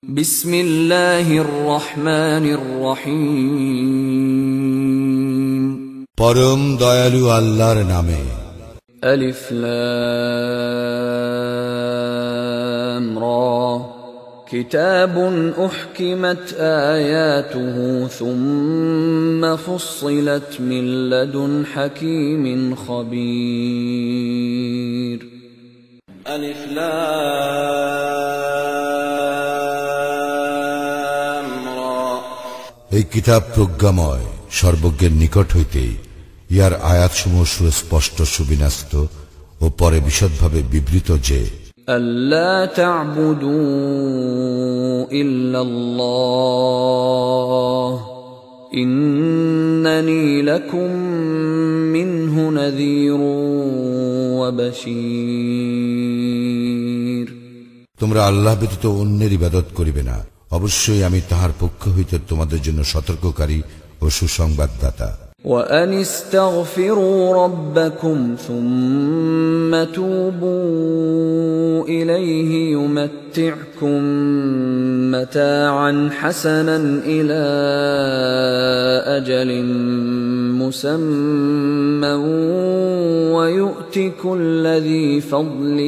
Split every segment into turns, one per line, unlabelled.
বিসমিল্লাহির রহমানির রহিম।
পরম দয়ালু আল্লাহর নামে।
আলিফ লাম রা। কিতাবুন উহকিমাত আয়াতুহু সুম্মা ফুসসিলাত মিন লাদুন হাকীমিন খাবীর।
আলিফ লাম রা।
এই কিতাব প্রজ্ঞাময়, সর্বজ্ঞের নিকট হইতে। ইহার আয়াতসমূহ সুস্পষ্ট, সুবিন্যস্ত ও পরে বিশদভাবে বিবৃত যে
আল্লা তা'বুদু ইল্লাল্লাহ ইন্নানী লাকুম মিনহু নাযীরুন ওয়া বাশীর।
তোমরা আল্লাহ ব্যতীত অন্যের ইবাদত করিবে না, অবশ্যই আমি তাহার পক্ষ হইতে তোমাদের জন্য সতর্ককারী ও সুসংবাদদাতা।
وَأَنِ اسْتَغْفِرُوا رَبَّكُمْ ثُمَّ تُوبُوا إِلَيْهِ يُمَتِّعْكُمْ مَتَاعًا حَسَنًا إِلَى أَجَلٍ مُّسَمًّى وَيُؤْتِ كُلَّ ذِي فَضْلٍ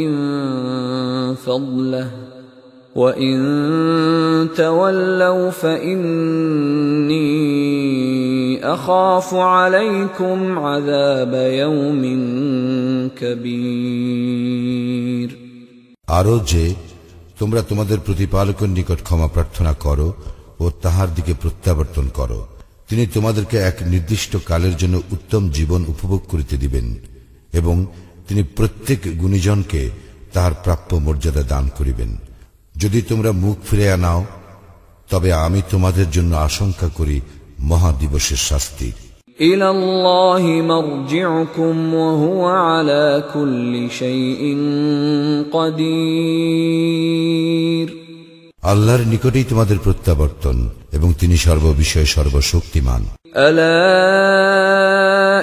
فَضْلَهُ وَإِن تَوَلَّوْا فَإِنِّي أَخَافُ عَلَيْكُمْ عَذَابَ يَوْمٍ كَبِيرٍ।
আরো যে তোমরা তোমাদের প্রতিপালকের নিকট ক্ষমা প্রার্থনা করো ও তাহার দিকে প্রত্যাবর্তন করো, তিনি তোমাদেরকে এক নির্দিষ্ট কালের জন্য উত্তম জীবন উপভোগ করিতে দিবেন এবং তিনি প্রত্যেক গুণীজনকে তাহার প্রাপ্য মর্যাদা দান করিবেন। যদি তোমরা মুখ ফিরিয়ে নাও, তবে আমি তোমাদের জন্য আশঙ্কা করি মহাদিবসের শাস্তির।
ইলাল্লাহি মারজিউকুম ওয়া হুয়া আলা কুল্লি শাইইন কাদির।
আল্লাহর নিকটেই তোমাদের প্রত্যাবর্তন এবং তিনি সর্ববিষয়ে সর্বশক্তিমান।
আলা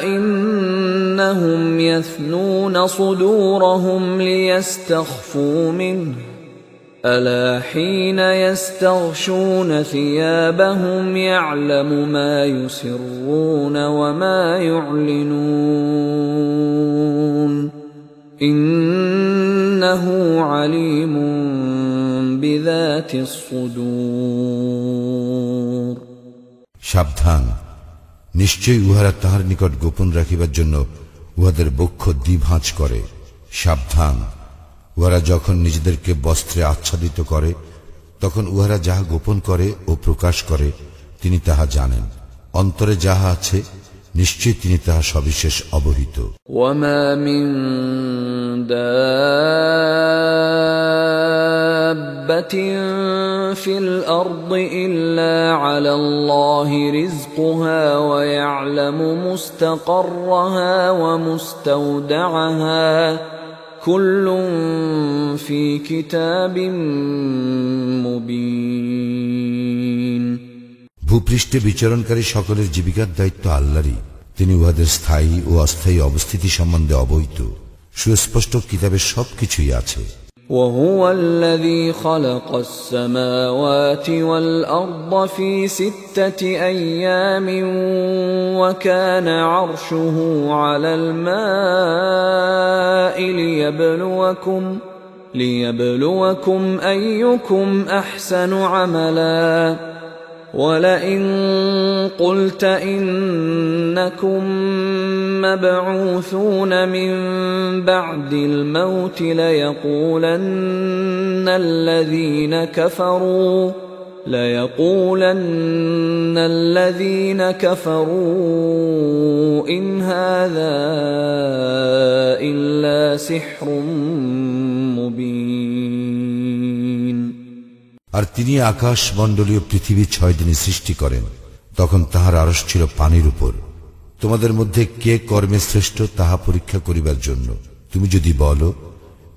ইন্নাহুম ইয়াসনুনা সুদুরহুম লিয়াস্তাখফু মিনহু ألا حين يستغشون ثيابهم يعلم ما يسرون وما يعلنون إنه عليم بذات الصدور।
সাবধান, নিশ্চয়ই উহারা তাহার নিকট গোপন রাখিবার জন্য উহাদের বক্ষ দ্বিভাঁজ করে। সাবধান, উহারা যখন নিজেদেরকে বস্ত্রে আচ্ছাদিত করে, তখন উহারা যাহা গোপন করে ও প্রকাশ করে তিনি তাহা জানেন। অন্তরে যাহা আছে নিশ্চয়ই তিনি তাহা সবিশেষ অবহিত।
ওয়ামা মিন দাব্বাতিন ফিল আরদি ইল্লা আলাল্লাহি রিজকুহা ওয়া ইয়ালামু মুস্তাকাররাহা ওয়া মুস্তাওদাআহা কুল্লুন ফি কিতাবিম মুবিন।
ভূপৃষ্ঠে বিচরণকারী সকলের জীবিকার দায়িত্ব আল্লাহরই। তিনি উহাদের স্থায়ী ও অস্থায়ী অবস্থিতি সম্বন্ধে অবহিত। সুস্পষ্ট কিতাবে সবকিছুই আছে।
وهو الذي خلق السماوات والأرض في 6 أيام وكان عرشه على الماء ليبلوكم أيكم أحسن عملا ولئن قلت إنكم مبعوثون من بعد الموت ليقولن الذين كفروا إن هذا إلا سحر مبين।
আর তিনি আকাশ মণ্ডলীয় পৃথিবী 6 দিনে সৃষ্টি করেন। তখন তাহার আরশ ছিল পানির উপর। তোমাদের মধ্যে কে কর্মে শ্রেষ্ঠ তাহা পরীক্ষা করিবার জন্য। তুমি যদি বলো,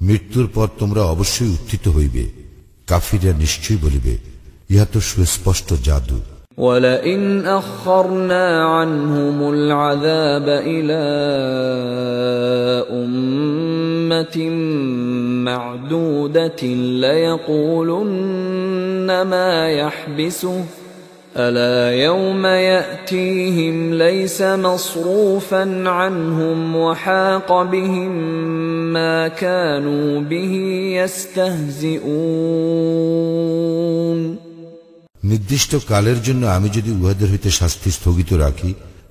মৃত্যুর পর তোমরা অবশ্যই উত্থিত হইবে, কাফিররা নিশ্চয়ই বলিবে, ইহা তো সুস্পষ্ট জাদু।
ولئن أخرنا عنهم العذاب إلى أمة معدودة ليقولن ما يحبسه ألا يوم يأتيهم ليس مصروفا عنهم وحاق بهم ما كانوا به يستهزئون
নির্দিষ্ট কালের জন্য আমি যদি উহাদের হইতে শাস্তি স্থগিত রাখি,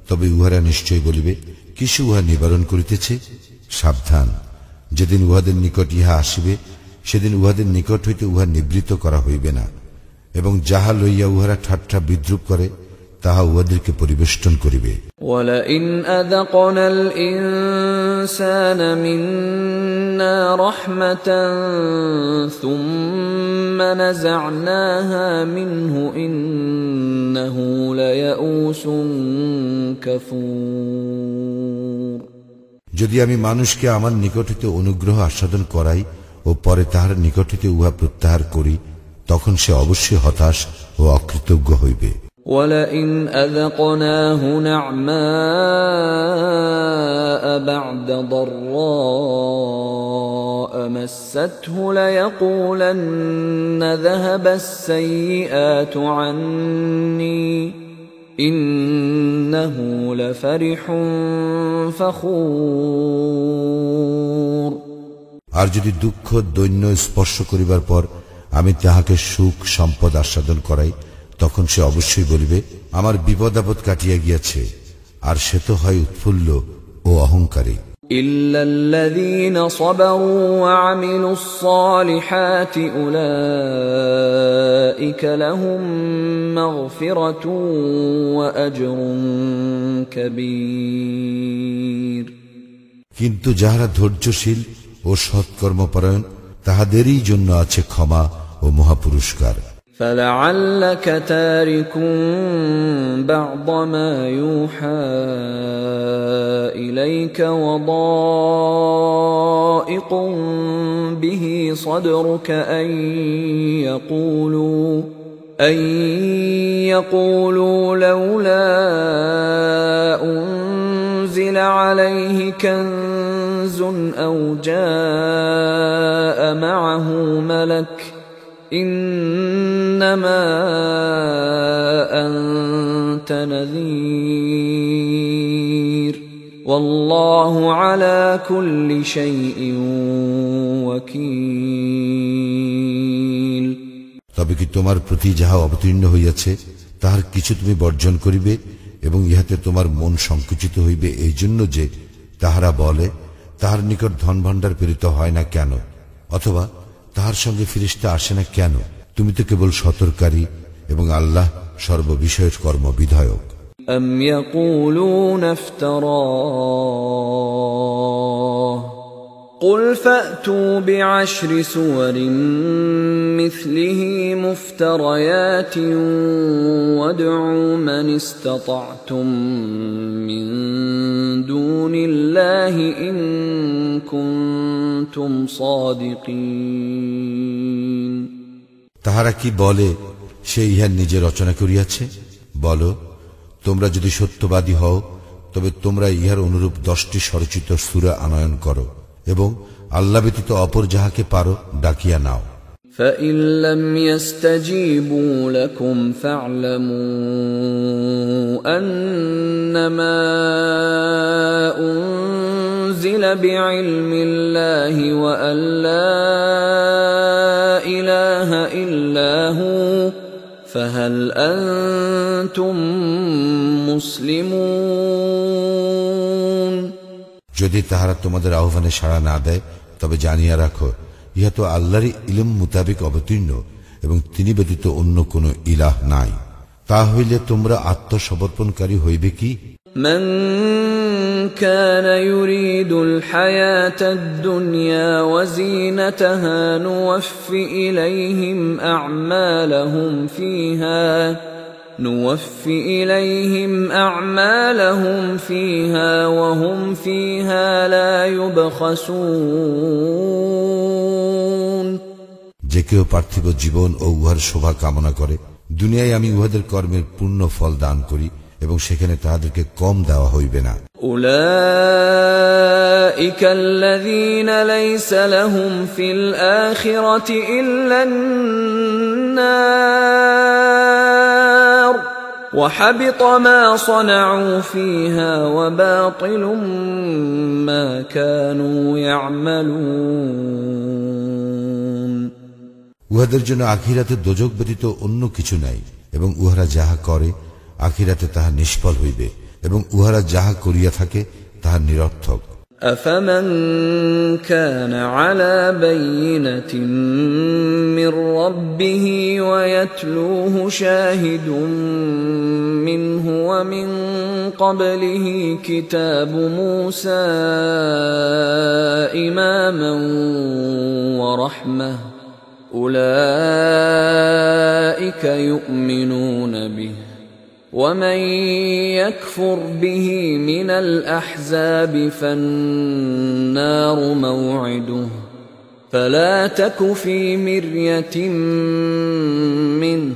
তবে উহারা নিশ্চয় বলিবে, কিসে উহা নিবারণ করিতেছে? সাবধান, যেদিন উহাদের নিকট ইহা আসিবে, সেদিন উহাদের নিকট হইতে উহা নিবৃত করা হইবে না, এবং যাহা লইয়া উহারা ঠাট্টা বিদ্রুপ করে তাহা উহাদেরকে পরিবেষ্টন করিবে।
وَلَئِنْ أَذَقْنَا الْإِنسَانَ مِنَّا رَحْمَةً ثُمَّ نَزَعْنَاهَا مِنْهُ إِنَّهُ لَيَئُوسٌ كَفُورٌ
যদি আমি মানুষকে আমার নিকট হইতে অনুগ্রহ আস্বাদন করাই ও পরে তাহার নিকট হইতে উহা প্রত্যাহার করি, তখন সে অবশ্যই হতাশ ও অকৃতজ্ঞ হইবে।
وَلَئِنْ أَذَقْنَاهُ نَعْمَاءَ بَعْدَ ضَرَّاءَ مَسَّتْهُ لَيَقُولَنَّ ذَهَبَ السَّيِّئَاتُ عَنِّي إِنَّهُ لَفَرِحٌ فَخُورٌ
আর যদি দুঃখ দৈন্য স্পর্শ করিবার পর আমি তাহাকে সুখ সম্পদ আস্বাদন করাই, তখন সে অবশ্যই বলিবে, আমার বিপদ আপদ কাটিয়া গিয়াছে, আর সে তো হয় উৎফুল্ল ও অহংকারী।
إِلَّا الَّذِينَ صَبَرُوا وَعَمِلُوا الصَّالِحَاتِ أُولَئِكَ لَهُم مَّغْفِرَةٌ وَأَجْرٌ كَبِيرٌ
কিন্তু যাহারা ধৈর্যশীল ও সৎকর্মপরায়ণ, তাহাদেরই জন্য আছে ক্ষমা ও মহাপুরস্কার।
فَلَعَلَّكَ تَارِكٌ بَعْضَ مَا يُوحَى إِلَيْكَ وَضَائِقٌ بِهِ صَدْرُكَ أَن يَقُولُوا لَوْلَا أُنزِلَ عَلَيْهِ كَنزٌ أَوْ جَاءَ مَعَهُ مَلَكٌ إِنَّمَا أَنْتَ نَذِيرٌ وَاللَّهُ عَلَى كُلِّ شَيْءٍ وَكِيلٌ
তবে কি তোমার প্রতি যাহা অবতীর্ণ হইয়াছে তাহার কিছু তুমি বর্জন করিবে, এবং ইহাতে তোমার মন সংকুচিত হইবে এই জন্য যে তাহারা বলে, তাহার নিকট ধন ভাণ্ডার প্রেরিত হয় না কেন, অথবা তাহার সঙ্গে ফিরিস্তা আসে না কেন? তুমি তো কেবল সতর্ককারী, এবং আল্লাহ সর্ববিষয়ের কর্মবিধায়ক।
أَمْ يَقُولُونَ افْتَرَاهُ قُلْ فَأْتُوا بِعَشْرِ سُوَرٍ مِثْلِهِ مُفْتَرَيَاتٍ وَادْعُوا مَنِ اسْتَطَعْتُم مِّن دُونِ اللَّهِ إِن كُنتُمْ صَادِقِينَ
তাহারা কি বলে, সে ইহা নিজে রচনা করিয়াছে? বলো, তোমরা যদি সত্যবাদী হও, তবে তোমরা ইহার অনুরূপ 10টি স্বরচিত সূরা আনয়ন করো, এবং আল্লাহ ব্যতীত অপর যাহাকে পারো ডাকিয়া নাও।
فَإِن لَّمْ يَسْتَجِيبُوا لَكُمْ فَاعْلَمُوا أَنَّمَا أُنزِلَ بِعِلْمِ اللَّهِ وَأَن لَّا إِلَٰهَ إِلَّا هُوَ فَهَلْ أَنتُم مُّسْلِمُونَ
যদি তাহারা তোমাদের আহ্বানে সাড়া না দেয়, তবে জানিয়া রাখো, ইহা তো আল্লাহরই ইলম মোতাবেক অবতীর্ণ, এবং তিনি ব্যতীত অন্য কোন ইলাহ নাই। তা হইলে তোমরা আত্মসমর্পণকারী হইবে কি?
من كان يريد الحياة الدنيا وزينتها نوفِ إليهم أعمالهم فيها وهم فيها لا يبخسون
যে কেউ পার্থিব জীবন ও উহার শোভা কামনা করে, দুনিয়ায় আমি উহাদের কর্মের পূর্ণ ফল দান করি এবং সেখানে তাহাদেরকে কম দেওয়া হইবে না।
উলাইকা আল্লাযীনা লাইসা লাহুম ফিল আখিরাতি ইল্লান নার ওয়া হাবিতা মা সানাউ ফিহা ওয়া বাতিলুম মা কানু ইয়ামালুন।
উহাদের জন্য আখিরাতে দোজখ ব্যতীত অন্য কিছু নাই এবং উহারা যাহা করে আখিরাতে তাহা নিষ্ফল হইবে এবং উহারা যাহা করিয়া থাকে তাহা নিরর্থক।
أفمن كان على بينة من ربه ويتلوه شاهد منه ومن قبله كتاب موسى إماما ورحمة أولئك يؤمنون به ومن يكفر به من الأحزاب فالنار موعده فلا تك في مرية منه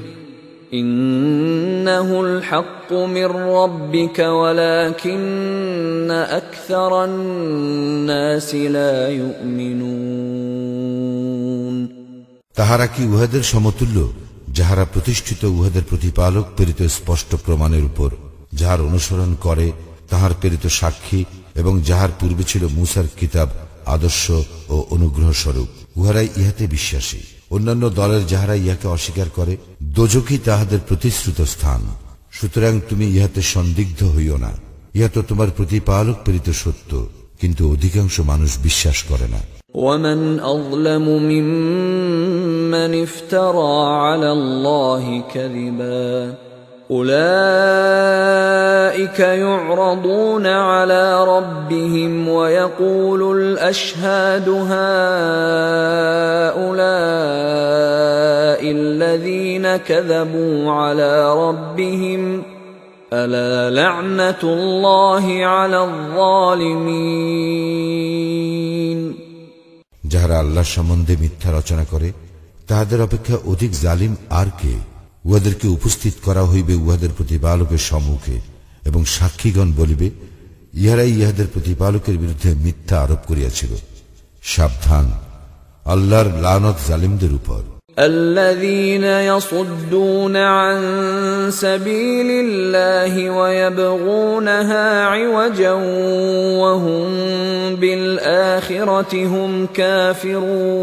إنه الحق من ربك ولكن أكثر الناس لا يؤمنون।
তাহারা কি উহাদের সমতুল্য যাহারা প্রতিষ্ঠিত উহাদের প্রতিপালক প্রেরিত স্পষ্ট প্রমাণের উপর, যাহার অনুসরণ করে তাহার প্রেরিত সাক্ষী এবং যাহার পূর্বে ছিল মূসার কিতাব আদর্শ ও অনুগ্রহ স্বরূপ, উহারাই ইহাতে বিশ্বাসী। অন্যান্য দলের যাহারা ইহাকে অস্বীকার করে দোজখই তাহাদের প্রতিশ্রুত স্থান। সুতরাং তুমি ইহাতে সন্দিগ্ধ হইও না, ইহা তো তোমার প্রতিপালক প্রেরিত সত্য, কিন্তু অধিকাংশ মানুষ বিশ্বাস করে না।
ومن أظلم ممن افترى على الله كذبا أولئك يعرضون على ربهم ويقول الأشهاد هؤلاء الذين كذبوا على ربهم ألا لعنة الله على الظالمين।
যাহারা আল্লাহ সম্বন্ধে মিথ্যা রচনা করে তাহাদের অপেক্ষা অধিক জালিম আর কে? উহাদেরকে উপস্থিত করা হইবে উহাদের প্রতিপালকের সম্মুখে এবং সাক্ষীগণ বলিবে, ইহারাই ইহাদের প্রতিপালকের বিরুদ্ধে মিথ্যা আরোপ করিয়াছিল। সাবধান, আল্লাহর লানত জালিমদের উপর।
الذين يصدون عن سبيل الله ويبغونها عوجا وهم بالآخرة هم كافرون।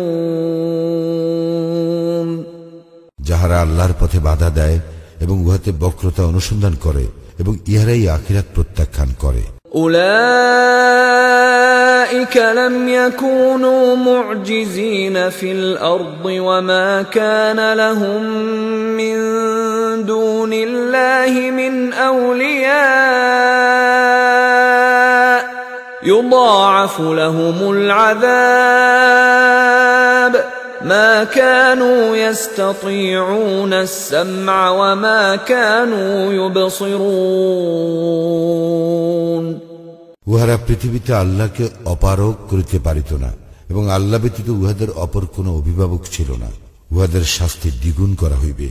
যাহারা আল্লাহর পথে বাধা দেয় এবং উহাতে বক্রতা অনুসন্ধান করে এবং ইহারাই আখিরাত প্রত্যাখ্যান করে।
أولئك لم يكونوا معجزين في الأرض وما كان لهم من دون الله من أولياء يضاعف لهم العذاب ما كانوا يستطيعون السمع وما كانوا يبصرون।
উহারা পৃথিবীতে আল্লাহকে অপারগ করিতে পারিত না এবং আল্লাহ ব্যতীত উহাদের অপর কোন অভিভাবক ছিল না। উহাদের শাস্তি দ্বিগুণ করা হইবে।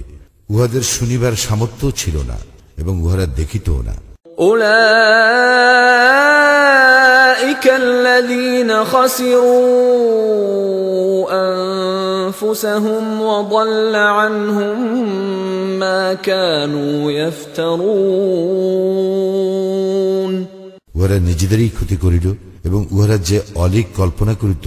উহাদের শুনিবার সামর্থ্য ছিল না এবং উহারা দেখিতও না।
উলাইকা আল্লাযীনা খাসিরু আনফুসাহুম ওয়া দাল্লা আনহুম মা কানু ইফতারুন।
উহারা নিজেদেরই ক্ষতি করিল এবং উহারা যে অলিক কল্পনা করিত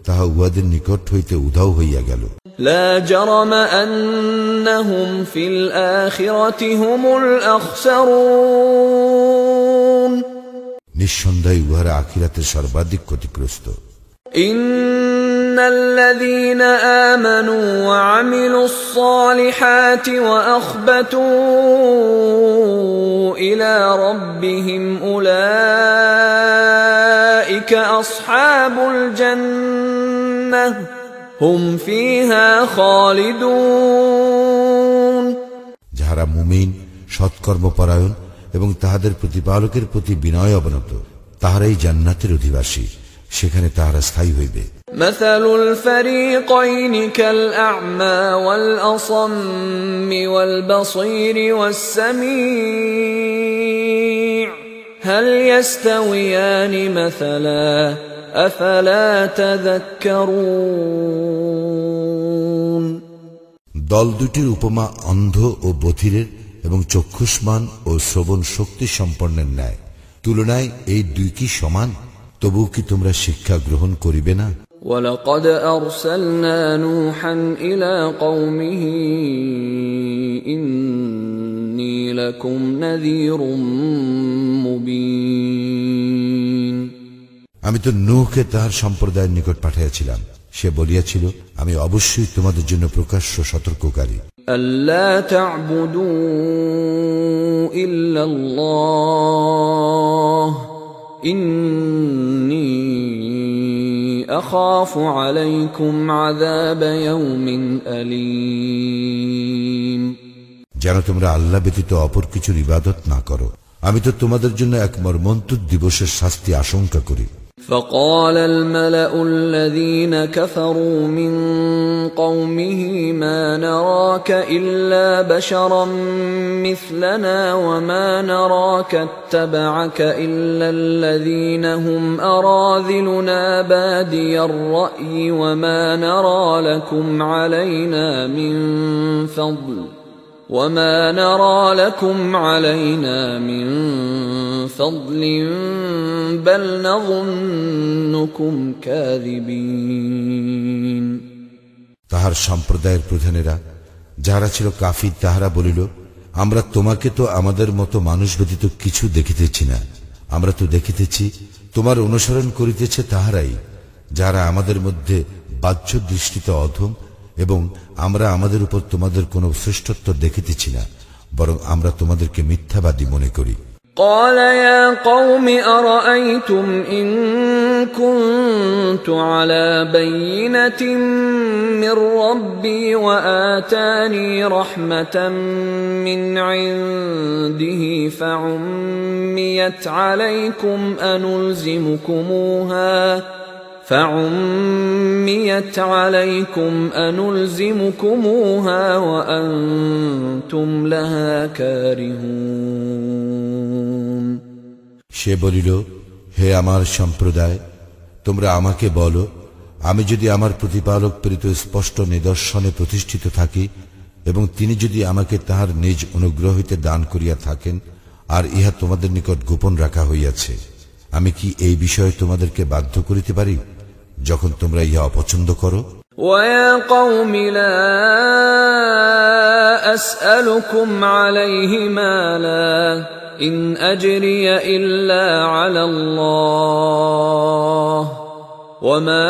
তাহা উহাদের নিকট হইতে উধাও হইয়া গেল।
লা জারামা আন্নাহুম ফিল আখিরাতি হুমুল আখসারুন।
নিঃসন্দেহে উহারা আখিরাতে সর্বাধিক ক্ষতিগ্রস্ত।
ইন্নাল্লাযীনা আমানু ওয়া আমিলুস সালিহাতি ওয়া আখবাতু ইলা রাব্বিহিম উলাইকা আসহাবুল জান্নাহ হুম ফিহা খালিদুন।
যাহারা মুমিন, সৎকর্মপরায়ণ এবং তাহাদের প্রতিপালকের প্রতি বিনয় অবনত, তাহারাই জান্নাতের অধিবাসী, সেখানে তাহারা স্থায়ী হইবে।
مثل الفريقين كالأعمى والأصم والبصير والسميع هل يستويان مثلا أفلا تذكرون
দল দুটির উপমা অন্ধ ও বধিরের এবং চক্ষুষ্মান ও শ্রবণ শক্তি সম্পন্নের ন্যায়। তুলনায় এই দুই কি সমান? তবু কি তোমরা শিক্ষা গ্রহণ করিবে না?
وَلَقَدْ أَرْسَلْنَا نُوحًا إِلَى قَوْمِهِ إِنِّي لَكُمْ نَذِيرٌ مُبِينٌ
আমি তো নূহকে তাহার সম্প্রদায়ের নিকট পাঠাইয়াছিলাম, সে বলিয়াছিল, আমি অবশ্যই তোমাদের জন্য প্রকাশ্য সতর্ককারী।
أَلَّا تَعْبُدُوا إِلَّا اللَّهَ إِنِّي أَخَافُ عَلَيْكُمْ عَذَابَ يَوْمٍ أَلِيمٍ
যেন তোমরা আল্লাহ ব্যতীত অপর কিছুর ইবাদত না করো, আমি তো তোমাদের জন্য এক মর্মন্তুদ দিবসের শাস্তি আশঙ্কা করি।
فقال الملأ الذين كفروا من قومه ما نراك إلا بشرا مثلنا وما نراك اتبعك إلا الذين هم أراذلنا بادي الرأي وما نرى لكم علينا من فضل بل نظنكم كاذبين
তাহার সম্প্রদায়ের প্রধানেরা যাহারা ছিল কাফির তাহারা বলিল, আমরা তোমাকে তো আমাদের মতো মানুষ ব্যতীত কিছু দেখিতেছি না, আমরা তো দেখিতেছি তোমার অনুসরণ করিতেছে তাহারাই যাহারা আমাদের মধ্যে বাহ্য দৃষ্টিতে অধম, এবং আমরা আমাদের উপর তোমাদের কোনো শ্রেষ্ঠত্ব দেখিতেছি না, বরং আমরা তোমাদেরকে মিথ্যাবাদী মনে করি।
قال يا قوم أرأيتم إن كنت على بينة من ربي وآتاني رحمة من عنده فعميت عليكم أنلزمكموها وأنتم لها كارهون
সে বলিল, হে আমার সম্প্রদায়, তোমরা আমাকে বলো, আমি যদি আমার প্রতিপালক প্রেরিত স্পষ্ট নিদর্শনে প্রতিষ্ঠিত থাকি এবং তিনি যদি আমাকে তাহার নিজ অনুগ্রহ হইতে দান করিয়া থাকেন, আর ইহা তোমাদের নিকট গোপন রাখা হইয়াছে, আমি কি এই বিষয়ে তোমাদেরকে বাধ্য করিতে পারি যখন তোমরা ইহা অপছন্দ করো?
وَيَا قَوْمِ لَا أَسْأَلُكُمْ عَلَيْهِ مَالًا إِنْ أَجْرِيَ إِلَّا عَلَى اللَّهِ وَمَا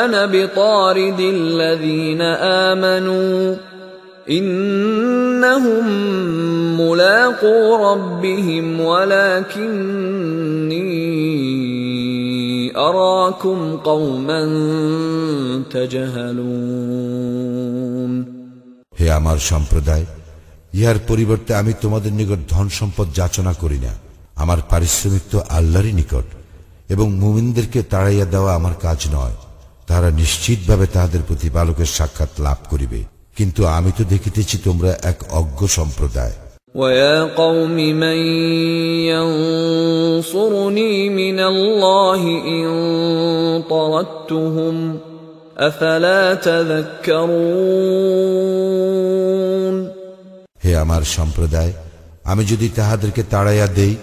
أَنَا بِطَارِدِ الَّذِينَ آمَنُوا إِنَّهُمْ مُلَاقُو رَبِّهِمْ وَلَكِنِّي أَرَاكُمْ قَوْمًا تَجْهَلُونَ
হে আমার সম্প্রদায়, ইহার পরিবর্তে আমি তোমাদের নিকট ধন সম্পদ যাচনা করি না, আমার পারিশ্রমিক তো আল্লাহরই নিকট, এবং মুমিনদেরকে তাড়াইয়া দেওয়া আমার কাজ নয়, তারা নিশ্চিতভাবে তাহাদের প্রতিপালকের সাক্ষাৎ লাভ করিবে, কিন্তু আমি তো দেখিতেছি তোমরা এক অজ্ঞ সম্প্রদায়।
وَيَا قَوْمِ مَنْ يَنْصُرُنِي مِنَ اللَّهِ إِنْ طَرَدتُّهُمْ أَفَلَا تَذَكَّرُونَ
হে আমার সম্প্রদায়, আমি যদি তাহাদেরকে তাড়াইয়া দেই,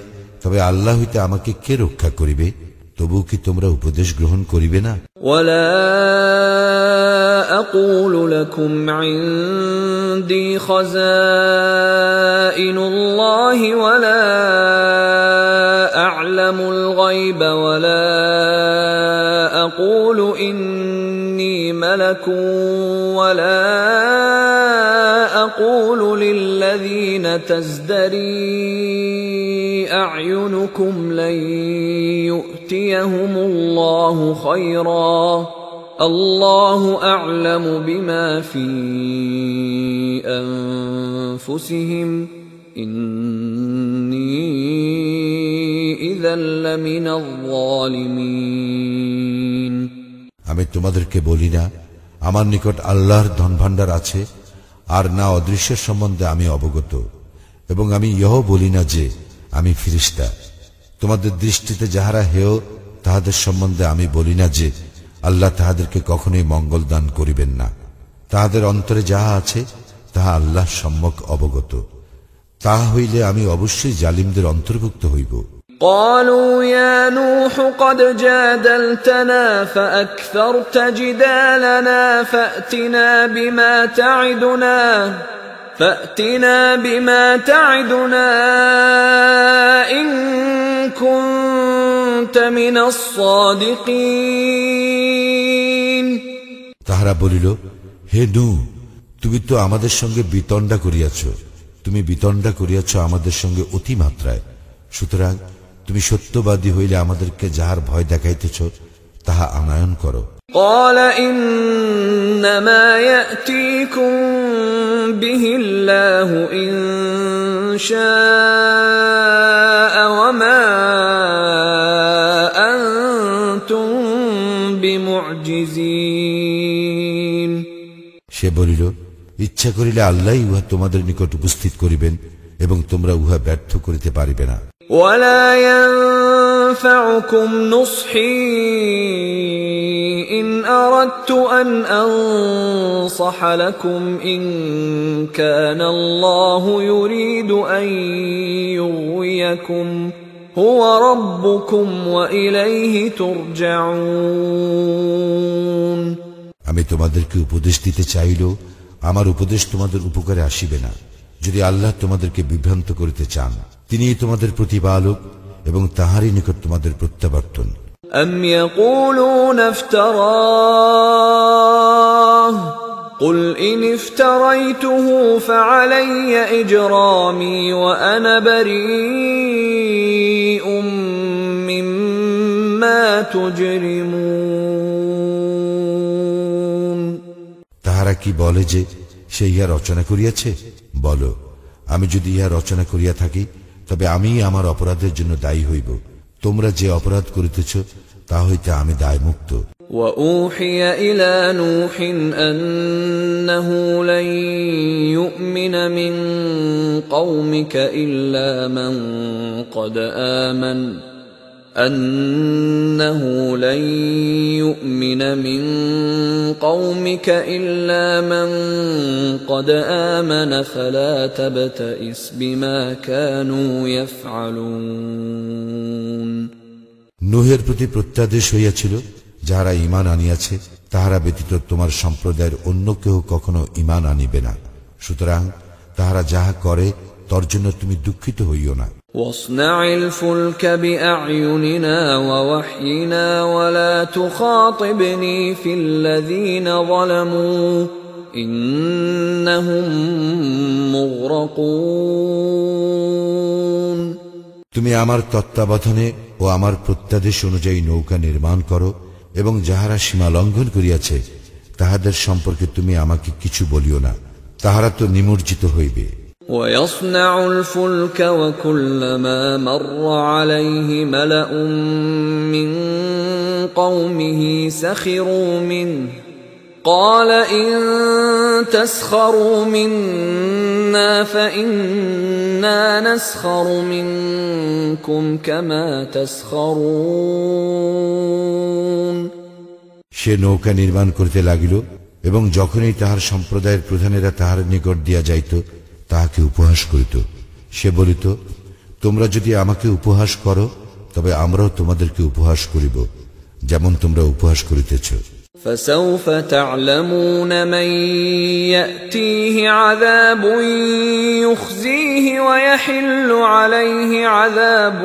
তবে আল্লাহ হইতে আমাকে কে রক্ষা করিবে? তবু কি তোমরা উপদেশ গ্রহণ করিবে না?
وَلَا أَقُولُ لَكُمْ عِنْدِي خَزَائِنُ اللَّهِ وَلَا أَعْلَمُ الْغَيْبَ وَلَا أَقُولُ إِنِّي مَلَكٌ وَلَا أَقُولُ لِلَّذِينَ تَزْدَرِي أَعْيُنُكُمْ لَنْ يُؤْتِيَهُمُ اللَّهُ خَيْرًا الله أعلم بما في أنفسهم إني إذا لمن الظالمين
তোমাদেরকে বলি না আমার নিকট আল্লাহর ধনভাণ্ডার আছে, আর না অদৃশ্যের সম্বন্ধে আমি অবগত, এবং আমি ইহও বলি না যে আমি ফিরিস্তা। তোমাদের দৃষ্টিতে যাহারা হেয় তাহাদের সম্বন্ধে আমি বলি না যে আল্লাহ তাহাদেরকে কখনোই মঙ্গল দান করিবেন না। তাহাদের অন্তরে যাহা আছে তাহা আল্লাহ সম্যক অবগত। তাহা হইলে আমি অবশ্যই জালিমদের অন্তর্ভুক্ত হইব।
قالوا يا نوح قد جادلتنا فأكثرت جدالنا فأتنا بما تعدنا إن كنت من الصادقين।
তাহারা বলিল, হে নূহ, তুমি তো আমাদের সঙ্গে বিতণ্ডা করিয়াছ, তুমি বিতণ্ডা করিয়াছ আমাদের সঙ্গে অতিমাত্রায়। সুতরাং তুমি সত্যবাদী হইলে আমাদেরকে যাহার ভয় দেখাইতেছ তাহা আনয়ন করো।
قال إنما يأتيكم به الله إن شاء وما أنتم بمعجزين।
সে বলিল, ইচ্ছা করিলে আল্লাহই উহা তোমাদের নিকট উপস্থিত করিবেন এবং তোমরা উহা ব্যর্থ করিতে পারিবে না।
ولا ينفعكم نصحي إن أردت أن أنصح لكم إن كان الله يريد أن يغويكم هو ربكم وإليه ترجعون।
আমি তোমাদেরকে উপদেশ দিতে চাইলেও আমার উপদেশ তোমাদের উপকারে আসিবে না, যদি আল্লাহ তোমাদেরকে বিভ্রান্ত করিতে চান। তিনিই তোমাদের প্রতিপালক এবং তাহারই নিকট তোমাদের প্রত্যাবর্তন।
أم يقولون افتراه قل إن افتريته فعلي إجرامي وأنا بريء مما تجرمون।
তাহারা কি বলে যে সে ইহা রচনা করিয়াছে? বলো, আমি যদি ইহা রচনা করিয়া থাকি তবে আমি আমার অপরাধের জন্য দায়ী হইব। তোমরা যে অপরাধ করিতেছ তা হইতে আমি দায়মুক্ত।
وأوحي إلى نوح أنه لن يؤمن من قومك إلا من قد آمن فلا تبتئس بما كانوا يفعلون।
নূহের প্রতি প্রত্যাদেশ হইয়াছিল, যাহারা ঈমান আনিয়াছে তাহারা ব্যতীত তোমার সম্প্রদায়ের অন্য কেহ কখনো ঈমান আনিবে না। সুতরাং তাহারা যাহা করে তর জন্য তুমি দুঃখিত হইও না।
واصنع الفلك بأعيننا ووحينا ولا تخاطبني في الذين ظلموا إنهم مغرقون।
তুমি আমার তত্ত্বাবধানে ও আমার প্রত্যাদেশ অনুযায়ী নৌকা নির্মাণ করো এবং যাহারা সীমা লঙ্ঘন করিয়াছে তাহাদের সম্পর্কে তুমি আমাকে কিছু বলিও না, তাহারা তো নিমজ্জিত হইবে।
ويصنع الفلك وكلما مر عليه ملأ من قومه سخروا منه قال إن تسخروا منا فإنا نسخر منكم كما تسخرون।
সে নৌকা নির্মাণ করিতে লাগিল এবং যখনই তাহার সম্প্রদায়ের প্রধানেরা তাহার নিকট দিয়া যাইত তাহাকে উপহাস করিত। সে বলিত, তোমরা যদি আমাকে উপহাস করো তবে আমরাও তোমাদেরকে উপহাস করিব, যেমন তোমরা উপহাস করিতেছ।
فسوف تعلمون من يأتيه عذاب يخزيه ويحل عليه عذاب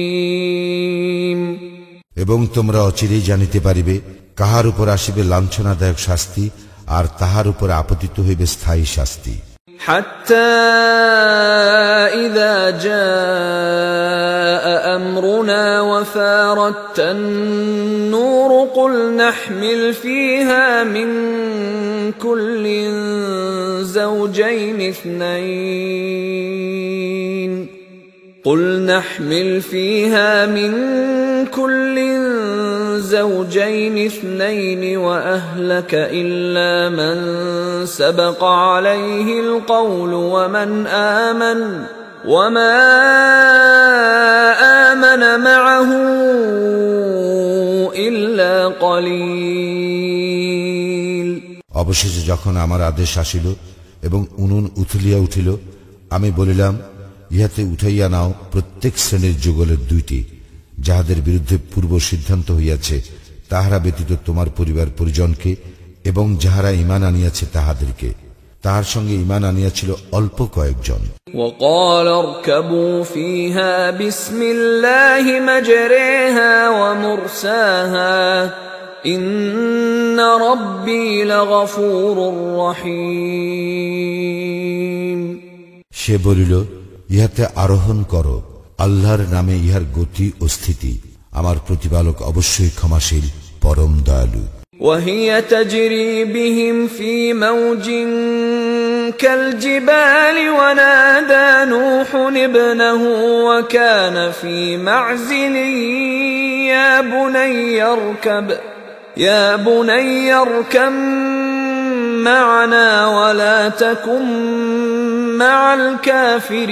مقيم।
এবং তোমরা অচিরেই জানিতে পারিবে কাহার উপর আসিবে লাঞ্ছনাদায়ক শাস্তি, আর তাহার উপর আপতিত হইবে স্থায়ী শাস্তি।
حتى إذا جاء أمرنا وفارت النور قل نحمل فيها من كل زوجين اثنين زوجين اثنين وأهلك إلا من سبق عليه القول وما آمن معه إلا قليل।
অবশেষে যখন আমার আদেশ আসিল এবং উনুন উথলিয়া উঠিল, আমি বলিলাম, ইহাতে উঠাইয়া নাও প্রত্যেক শ্রেণীর যুগলের দুইটি, যাহাদের বিরুদ্ধে পূর্ব সিদ্ধান্ত হইয়াছে, তাহারা ব্যতীত তোমার পরিবার পরিজনকে, এবং যাহারা ঈমান আনিয়াছে তাহাদেরকে। তাহার সঙ্গে ঈমান আনিয়াছিল অল্প কয়েকজন।
وقال اركبوا فيها بسم الله مجريها ومرساها إن ربي لغفور رحيم।
সে বলিল, ইহাতে আরোহণ করো, আল্লাহর নামে ইহার গতি ও স্থিতি, আমার প্রতিপালক অবশ্যই ক্ষমাশীল, পরম দয়ালু।
وهي تجري بهم في موج كالجبال ونادى نوح ابنه وكان في معزل يا بني اركب معنا ولا تكن مع الكافرين।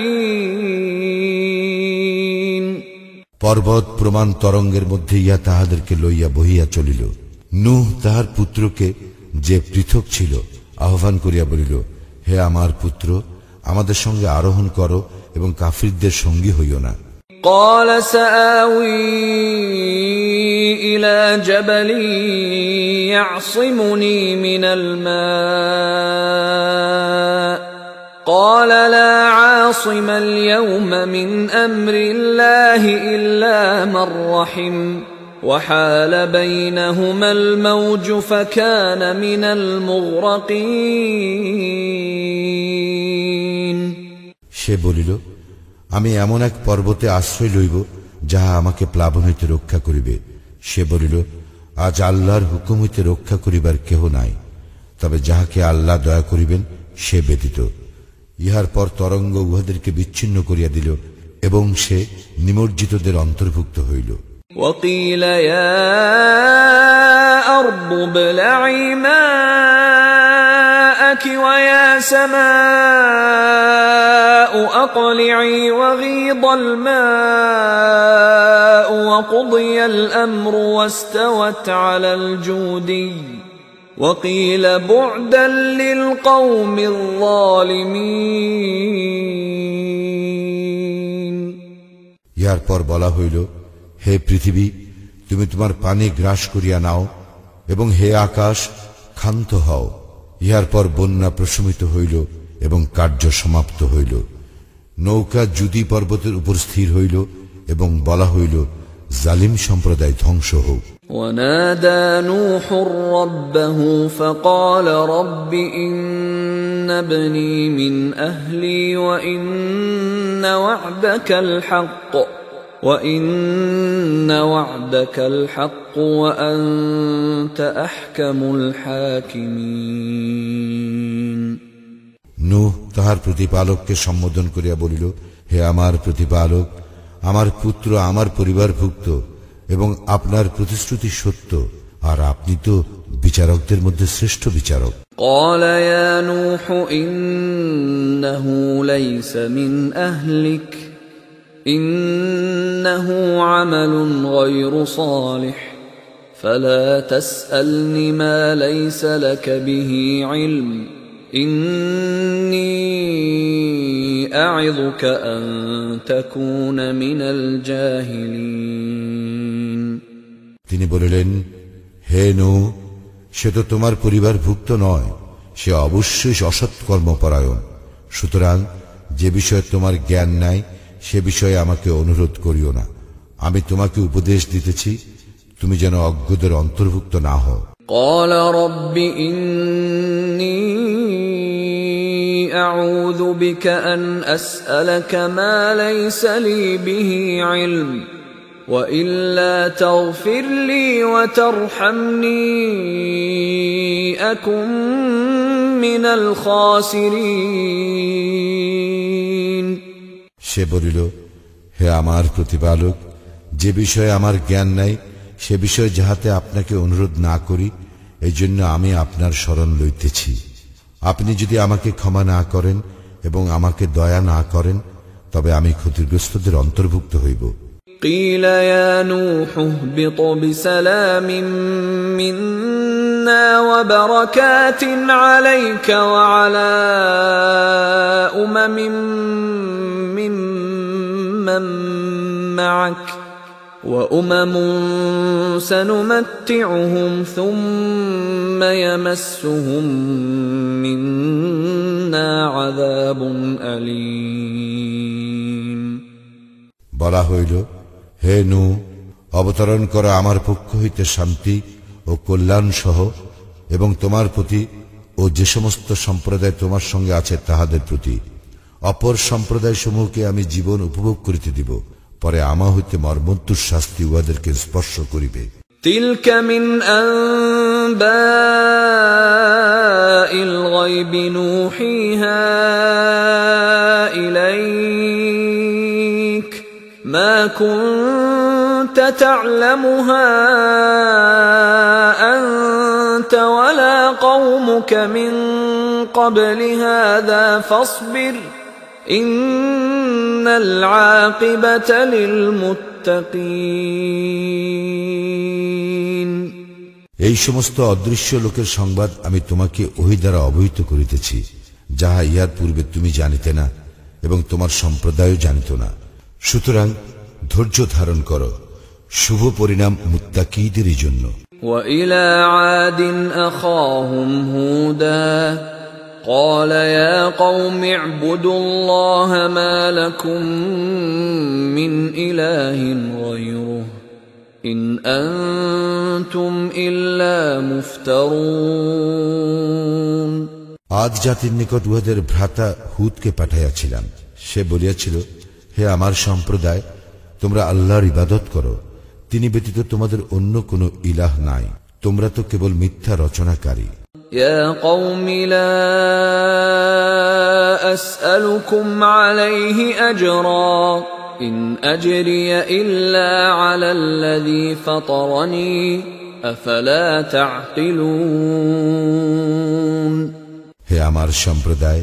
পর্বত প্রমাণ তরঙ্গের মধ্যে ইহা তাহাদেরকে লইয়া বহিয়া চলিল। নূহ তাহার পুত্রকে, যে পৃথক ছিল, আহ্বান করিয়া বলিল, হে আমার পুত্র, আমাদের সঙ্গে আরোহণ করো এবং কাফিরদের সঙ্গী হইও না।
قال سآوي إلى جبل يعصمني من الماء قال لا عاصم اليوم من أمر الله إلا من رحم وحال بينهما الموج فكان من المغرقين।
সে বলিল, আমি এমন এক পর্বতে আশ্রয় লইব যাহা আমাকে প্লাবন হইতে রক্ষা করিবে। সে বলিল, আজ আল্লাহর হুকুম হইতে রক্ষা করিবার কেহ নাই, তবে যাহাকে আল্লাহ দয়া করিবেন সে ব্যতীত। ইহার পর তরঙ্গ উহাদেরকে বিচ্ছিন্ন করিয়া দিল এবং সে নিমজ্জিতদের অন্তর্ভুক্ত হইল।
وقيل يا أرض ابلعي ماءك ويا سماء أقلعي وغيض الماء وقضي الأمر واستوت على الجودي وقيل بعدا للقوم الظالمين।
ইহার পর বলা হইল, হে পৃথিবী, তুমি তোমার পানি গ্রাস করিয়া নাও, এবং হে আকাশ, ক্ষান্ত হও। ইহার পর বন্যা প্রশমিত হইল এবং কার্য সমাপ্ত হইল। নৌকা জুদি পর্বতের উপর স্থির হইল এবং বলা হইল, জালিম সম্প্রদায় ধ্বংস হোক।
ونادى نوح ربه فقال رب إن ابني من أهلي وإن وعدك الحق وأنت أحكم الحاكمين।
নূহ তাহার প্রতিপালককে সম্বোধন করিয়া বলিল, হে আমার প্রতিপালক, আমার পুত্র আমার পরিবারভুক্ত এবং আপনার প্রতিশ্রুতি সত্য, আর আপনি তো বিচারকদের মধ্যে শ্রেষ্ঠ বিচারক।
قال يا نوح إنه ليس من أهلك إنه عمل غير صالح فلا تسألني ما ليس لك به علم إني أعظك أن تكون من الجاهلين।
তিনি বলিলেন, হে নূহ, সে তো তোমার পরিবারভুক্ত নয়, সে অবশ্যই অসৎকর্মপরায়ণ। সুতরাং যে বিষয়ে তোমার জ্ঞান নাই সে বিষয়ে আমাকে অনুরোধ করিও না। আমি তোমাকে উপদেশ দিতেছি, তুমি যেন অজ্ঞদের অন্তর্ভুক্ত না হও।
قال رب إني أعوذ بك أن أسألك ما ليس لي به علم وإلا تغفر لي وترحمني أكن من الخاسرين।
সে বলিল, হে আমার প্রতিপালক, যে বিষয়ে আমার জ্ঞান নাই সে বিষয়ে যাহাতে আপনাকে অনুরোধ না করি, এই জন্য আমি আপনার শরণ লইতেছি। আপনি যদি আমাকে ক্ষমা না করেন এবং আমাকে দয়া না করেন, তবে আমি ক্ষতিগ্রস্তদের অন্তর্ভুক্ত হইব।
قيل يا نوح اهبط بسلام منا وبركات عليك وعلى ممن معك وأمم سنمتعهم ثم يمسهم منا عذاب أليم
বলা হইল, হে নূহ, অবতরণ করা আমার পক্ষ হইতে শান্তি ও কল্যাণ সহ, এবং তোমার প্রতি ও যে সমস্ত সম্প্রদায় তোমার সঙ্গে আছে তাহাদের প্রতি। অপর সম্প্রদায় সমূহকে আমি জীবন উপভোগ করিতে দিব, পরে আমা হইতে মর্মন্তুর শাস্তি উহাদেরকে স্পর্শ করিবে।
تلك من أنباء الغيب نوحيها إليك ما كنت تعلمها أنت ولا قومك من قبل هذا فاصبر إن العاقبة للمتقين
এই সমস্ত অদৃশ্য লোকের সংবাদ আমি তোমাকে ওহী দ্বারা অবহিত করিতেছি, যাহা ইহার পূর্বে তুমি জানিতে না এবং তোমার সম্প্রদায়ও জানিত না। সুতরাং ধৈর্য ধারণ করো, শুভ পরিণাম মুত্তাকীদেরই জন্য।
وإلى عاد أخاهم هودا قال يا قوم اعبدوا الله ما لكم من إله غيره إن أنتم إلا مفترون
আদ জাতির নিকট উহাদের ভ্রাতা হুদকে পাঠাইয়াছিলাম। সে বলিয়াছিল, হে আমার সম্প্রদায়, তোমরা আল্লাহর ইবাদত করো, তিনি ব্যতীত তোমাদের অন্য কোনো ইলাহ নাই, তোমরা তো কেবল মিথ্যা রচনাকারী।
يا قوم لا أسألكم عليه أجرا إن أجري إلا على الذي فطرني أفلا تعقلون
হে আমার সম্প্রদায়,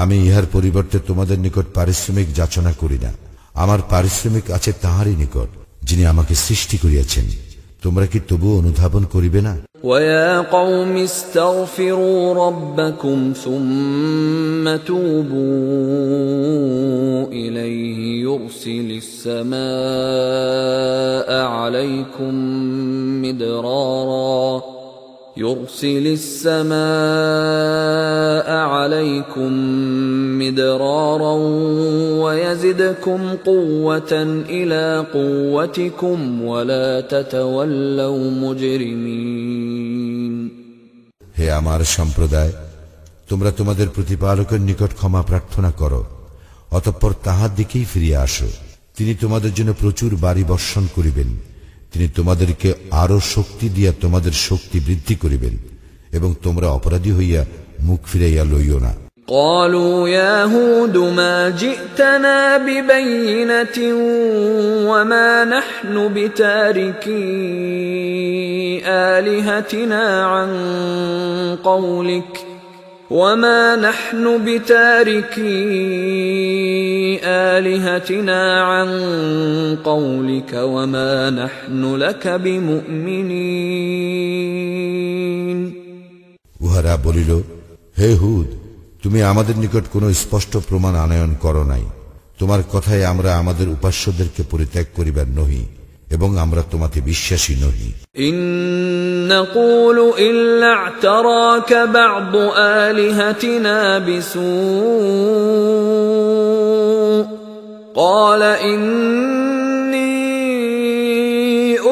আমি ইহার পরিবর্তে তোমাদের নিকট পারিশ্রমিক যাচনা করি না। আমার পারিশ্রমিক আছে তাহারই নিকট, যিনি আমাকে সৃষ্টি করিয়াছেন। তোমরা কি তবু অনুধাবন করিবে না?
ويا قوم استغفروا ربكم ثم توبوا إليه يرسل السماء عليكم مدرارا ويزدكم قوة إلى قوتكم ولا تتولوا مجرمين
হে আমার সম্প্রদায়, তোমরা তোমাদের প্রতিপালকের নিকট ক্ষমা প্রার্থনা করো, অতঃপর তাহার দিকেই ফিরিয়া আসো। তিনি তোমাদের জন্য প্রচুর বাড়ি বর্ষণ করিবেন, তিনি তোমাদেরকে আরো শক্তি দিয়া তোমাদের শক্তি বৃদ্ধি করিবেন, এবং তোমরা অপরাধী হইয়া মুখ ফিরাইয়া লইও না।
قالوا يا هود ما جئتنا ببينة وما نحن بتاركي آلهتنا عن قولك وما نحن بتاركي آلهتنا عن قولك وما نحن لك بمؤمنين
উহারা বলিল, হে হুদ, তুমি আমাদের নিকট কোনো স্পষ্ট প্রমাণ আনয়ন করো নাই। তোমার কথায় আমরা আমাদের উপাস্যদেরকে পরিত্যাগ করিবার নহি, এবং আমরা তোমাতে বিশ্বাসী নহি।
إن نقول إلا اعتراك بعض آلهتنا بسوء قال إني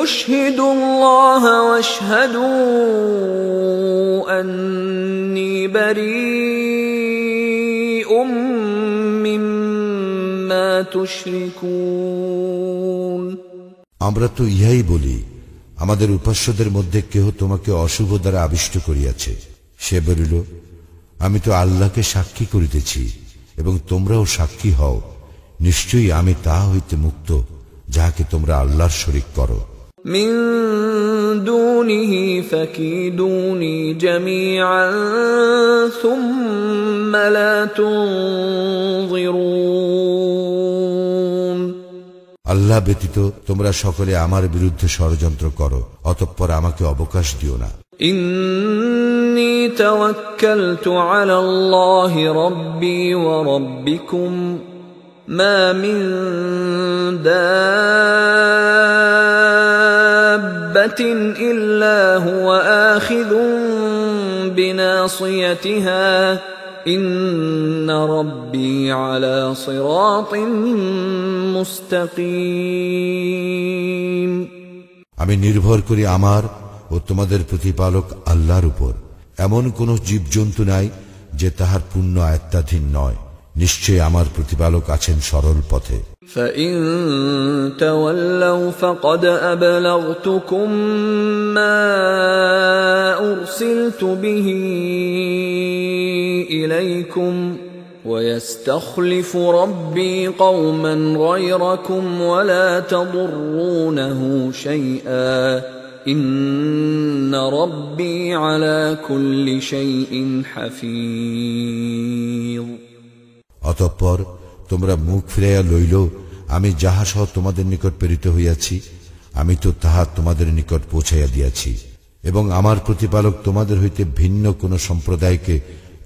أشهد الله واشهدوا أني بريء مما تشركون
আমরা তো ইহাই বলি, আমাদের উপাস্যদের মধ্যে কেহ তোমাকে অশুভ দ্বারা আবিষ্ট করিয়াছে। সে বলিল, আমি তো আল্লাহকে সাক্ষী করিতেছি এবং তোমরাও সাক্ষী হও, নিশ্চয়ই আমি তাহা হইতে মুক্ত যাহাকে তোমরা আল্লাহর শরীক করো।
من دونه فكيدوني جميعا ثم لا تنظرون
আল্লাহ ব্যতীত তোমরা সকলে আমার বিরুদ্ধে ষড়যন্ত্র করো, অতঃপর আমাকে অবকাশ দিও না।
إني توكلت على الله ربي وربكم ما من دابة إلا هو آخذ بناصيتها إن ربي على صراط مستقيم
আমি নির্ভর করি আমার ও তোমাদের প্রতিপালক আল্লাহর উপর। এমন কোন জীবজন্তু নাই যে তাহার পূর্ণ আয়ত্তাধীন নয়। নিশ্চয় আমার প্রতিপালক আছেন সরল পথে।
فإن تولوا فقد أبلغتكم ما أرسلت به إليكم ويستخلف ربي قوما غيركم ولا تضرونه شيئا إن ربي على كل شيء حفيظ
অতঃপর তোমরা মুখ ফিরাইয়া লইল, আমি যাহা সহ তোমাদের নিকট প্রেরিত হইয়াছি আমি তো তাহা তোমাদের নিকট পৌঁছাইয়া দিয়াছি, এবং আমার প্রতিপালক তোমাদের হইতে ভিন্ন কোন সম্প্রদায়কে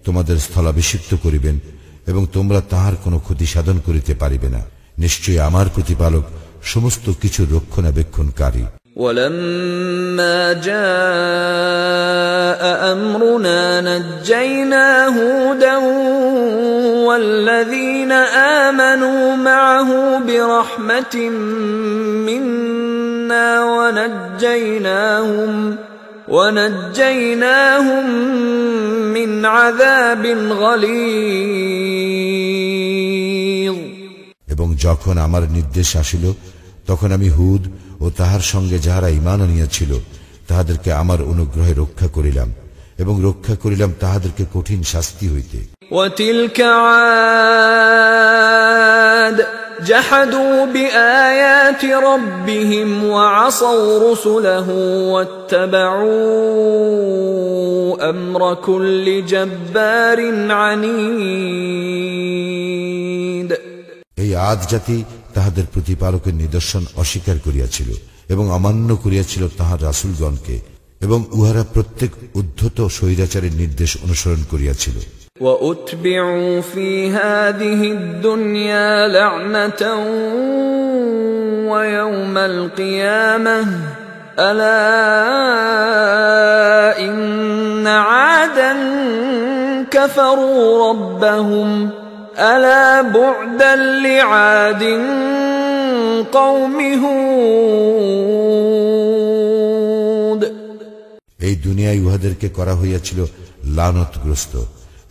তোমাদের স্থলাভিষিক্ত করিবেন এবং তোমরা তাহার কোনো ক্ষতি সাধন করিতে পারিবে না। নিশ্চয়ই আমার প্রতিপালক সমস্ত কিছু রক্ষণাবেক্ষণকারী।
ولما جاء أمرنا نجينا هودا والذين آمنوا معه برحمة منا ونجيناهم من عذاب غليظ
এবং যখন আমার নির্দেশ আসিল তখন আমি হুদ ও তাহার সঙ্গে যাহারা ঈমান আনিয়াছিল তাহাদেরকে আমার অনুগ্রহে রক্ষা করিলাম এবং রক্ষা করিলাম তাহাদেরকে কঠিন শাস্তি হইতে।
وتلك عاد جحدوا بآيات ربهم وعصوا رسله واتبعوا أمر كل جبار عنيد
এই আদ জাতি তাহাদের প্রতিপালকের নিদর্শন অস্বীকার করিয়াছিল এবং অমান্য করিয়াছিল তাহার রাসূলগণকে, এবং উহারা প্রত্যেক উদ্ধত স্বৈরাচারের নির্দেশ অনুসরণ করিয়াছিল।
وَأُتْبِعُوا فِي هَذِهِ الدُّنْيَا لَعْنَةً وَيَوْمَ الْقِيَامَةِ أَلَا إِنَّ عَادًا كَفَرُوا رَبَّهُمْ أَلَا بُعْدًا لِعَادٍ قَوْمِ هُودٍ
এই দুনিয়ায় উহাদেরকে করা হইয়াছিল লানতগ্রস্ত,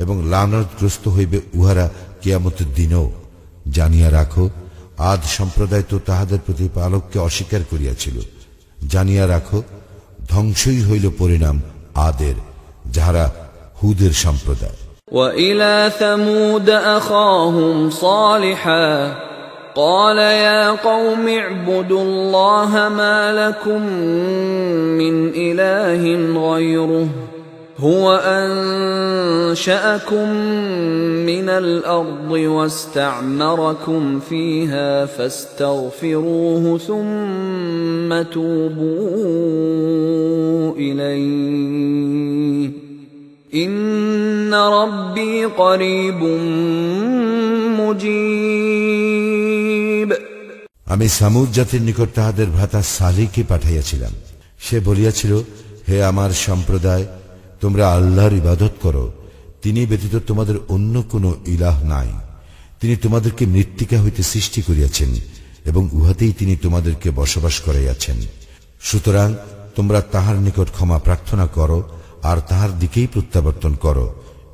এবং লানতগ্রস্ত হইবে উহারা কিয়ামতের দিনও। জানিয়া রাখো, আদ সম্প্রদায় তো তাহাদের প্রতিপালককে অস্বীকার করিয়াছিল। জানিয়া রাখো, ধ্বংসই হইল পরিণাম আদের, যাহারা হুদের সম্প্রদায়।
وَإِلَى ثَمُودَ أَخَاهُمْ صَالِحًا قَالَ يَا قَوْمِ اعْبُدُوا اللَّهَ مَا لَكُمْ مِنْ إِلَٰهٍ غَيْرُهُ هُوَ أَنشَأَكُم مِّنَ الْأَرْضِ وَاسْتَعْمَرَكُمْ فِيهَا فَاسْتَغْفِرُوهُ ثُمَّ تُوبُوا إِلَيْهِ إِنَّ رَبِّي قَرِيبٌ مُجِيبٌ
আমি সামুদ জাতির নিকট তাহাদের ভ্রাতা সালিহকে পাঠাইয়াছিলাম। সে বলিয়াছিল, হে আমার সম্প্রদায়, তোমরা আল্লাহর ইবাদত করো, তিনি ব্যতীত তোমাদের অন্য কোনো ইলাহ নাই। তিনি তোমাদেরকে মৃত্তিকা হইতে সৃষ্টি করিয়াছেন এবং উহাতেই তিনি তোমাদেরকে বসবাস করাইয়াছেন। সুতরাং তোমরা তাহার নিকট ক্ষমা প্রার্থনা করো আর তাহার দিকেই প্রত্যাবর্তন করো।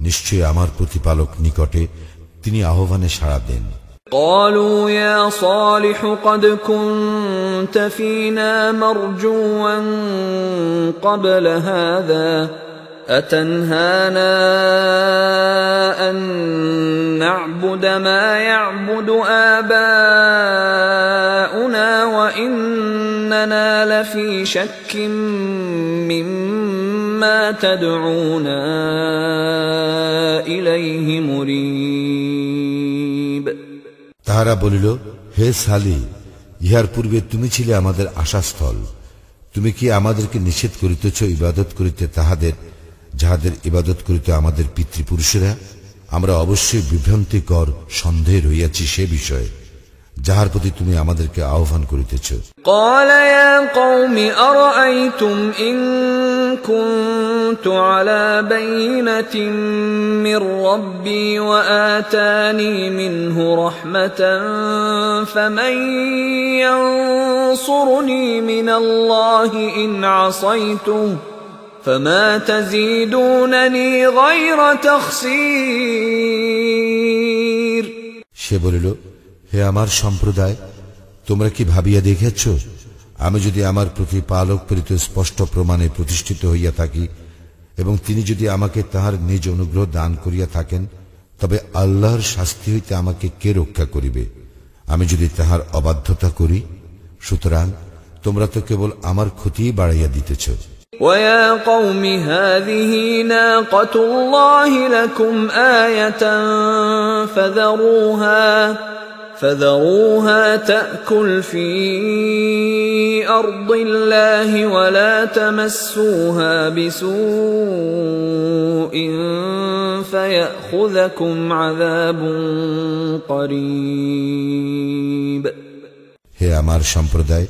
নিশ্চয়ই আমার প্রতিপালক নিকটে, তিনি আহ্বানে সাড়া দেন।
قالوا يا صالح قد كنت فينا مرجوا قبل هذا أتنهانا أن نعبد ما يعبد آباؤنا وإننا في شك مما تدعونا إليه مريب
তাহারা বলিল, হে সালি, ইহার পূর্বে তুমি ছিলে আমাদের আশাস্থল। তুমি কি আমাদেরকে নিষেধ করিতেছ ইবাদত করিতে যাহাদের ইবাদত করিতে আমাদের পিতৃপুরুষেরা? আমরা অবশ্যই বিভ্রান্তিকর সন্দেহে রইয়াছি সে বিষয়ে যাহার প্রতি তুমি আমাদেরকে আহ্বান করিতেছ।
قال يا قوم أرأيتم إن كنت على بينة من ربي وآتاني منه رحمة فمن ينصرني من الله إن عصيته فما تزيدونني غير تخسير
সে বলিল, হে আমার সম্প্রদায়, তোমরা কি ভাবিয়া দেখেছ, আমি যদি আমার প্রতিপালক প্রেরিত স্পষ্ট প্রমাণে প্রতিষ্ঠিত হইয়া থাকি এবং তিনি যদি আমাকে তাহার নিজ অনুগ্রহ দান করিয়া থাকেন, তবে আল্লাহর শাস্তি হইতে আমাকে কে রক্ষা করিবে? আমি যদি তাহার অবাধ্যতা করি, সুতরাং তোমরা তো কেবল আমার ক্ষতিই বাড়াইয়া দিতেছ।
وَيَا قَوْمِ هَذِهِ نَاقَةُ اللَّهِ لَكُمْ آيَةً فَذَرُوهَا تَأْكُلْ فِي أَرْضِ اللَّهِ وَلَا تَمَسُّوهَا بِسُوءٍ فَيَأْخُذَكُمْ عَذَابٌ قَرِيبٌ
হে আমার সম্প্রদায়,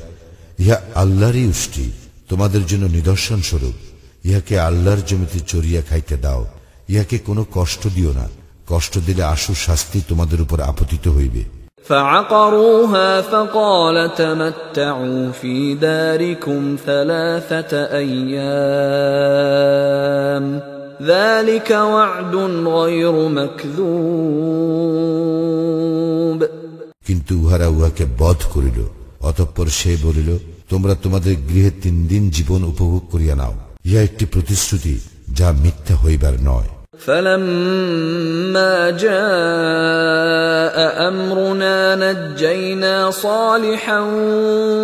ইহা আল্লাহরই উষ্টি, তোমাদের জন্য নিদর্শন স্বরূপ। ইহাকে আল্লাহর জমিতে চড়িয়া খাইতে দাও, ইহাকে কোনো কষ্ট দিও না, কষ্ট দিলে আশু শাস্তি তোমাদের উপর আপতিত হইবে।
فعقروها فقال تمتعوا في داركم 3 أيام ذلك وعد غير مكذوب
কিন্তু উহারা উহাকে বধ করিল। অতঃপর সে বলিল, তোমরা তোমাদের গৃহে 3 দিন জীবন উপভোগ করিয়া নাও, ইহা একটি প্রতিশ্রুতি যা মিথ্যা হইবার নয়।
فلما جاء أمرنا نجينا صالحا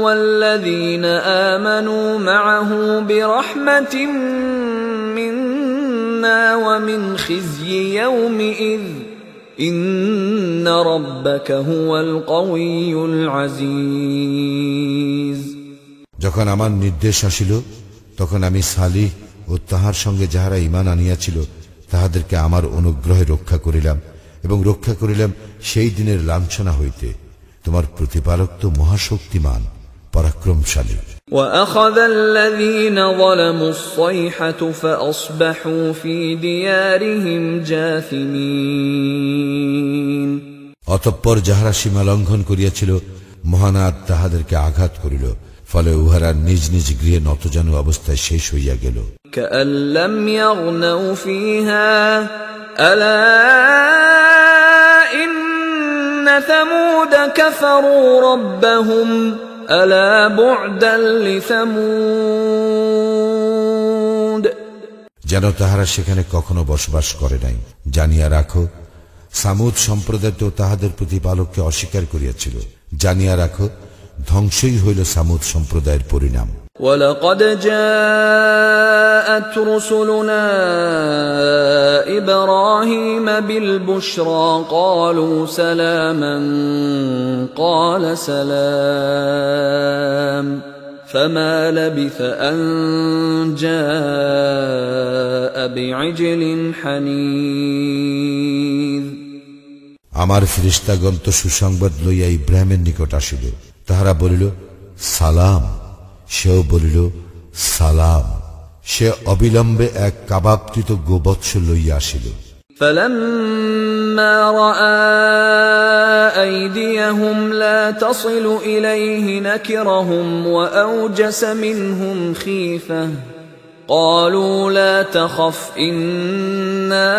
والذين آمنوا معه برحمة منا ومن خزي يومئذ إن ربك هو القوي العزيز
যখন আমার নির্দেশ আসিল, তখন আমি সালিহ ও তাহার সঙ্গে যাহারা ঈমান আনিয়াছিল তাহাদেরকে আমার অনুগ্রহে রক্ষা করিলাম এবং রক্ষা করিলাম সেই দিনের লাঞ্ছনা হইতে। তোমার প্রতিপালক তো মহাশক্তিমান, পরাক্রমশালী।
وأخذ الذين ظلموا الصيحة فأصبحوا في ديارهم جاثمين
অতঃপর যাহারা সীমা লঙ্ঘন করিয়াছিল, মহানাদ তাহাদেরকে আঘাত করিল, ফলে উহারা নিজ নিজ গৃহে নতজানু অবস্থায় শেষ হইয়া গেল।
كأن لم يغنوا فيها ألا إن ثمود كفروا ربهم ألا بعدا لثمود
যেন তাহারা সেখানে কখনো বসবাস করে নাই। জানিয়া রাখো, সামুদ সম্প্রদায় তো তাহাদের প্রতিপালককে অস্বীকার করিয়াছিল। জানিয়া রাখো, ধ্বংসই হইল সামুদ সম্প্রদায়ের পরিণাম।
ولقد جاءت رسلنا إبراهيم بالبشرى قالوا سلاما قال سلام فما لبث أن جاء بعجل حنيذ
আমার ফেরেশতাগণ তো সুসংবাদ লইয়া ইব্রাহিমের নিকট আসিল। তাহারা বলিল, সালাম। সেও বলিল, সালাম। সে অবিলম্বে এক কাবাবকৃত গোবৎস লইয়া আসিল।
فلما رأى أيديهم لا تصل إليه نكرهم وأوجس منهم خيفة قالوا لا تخف إنا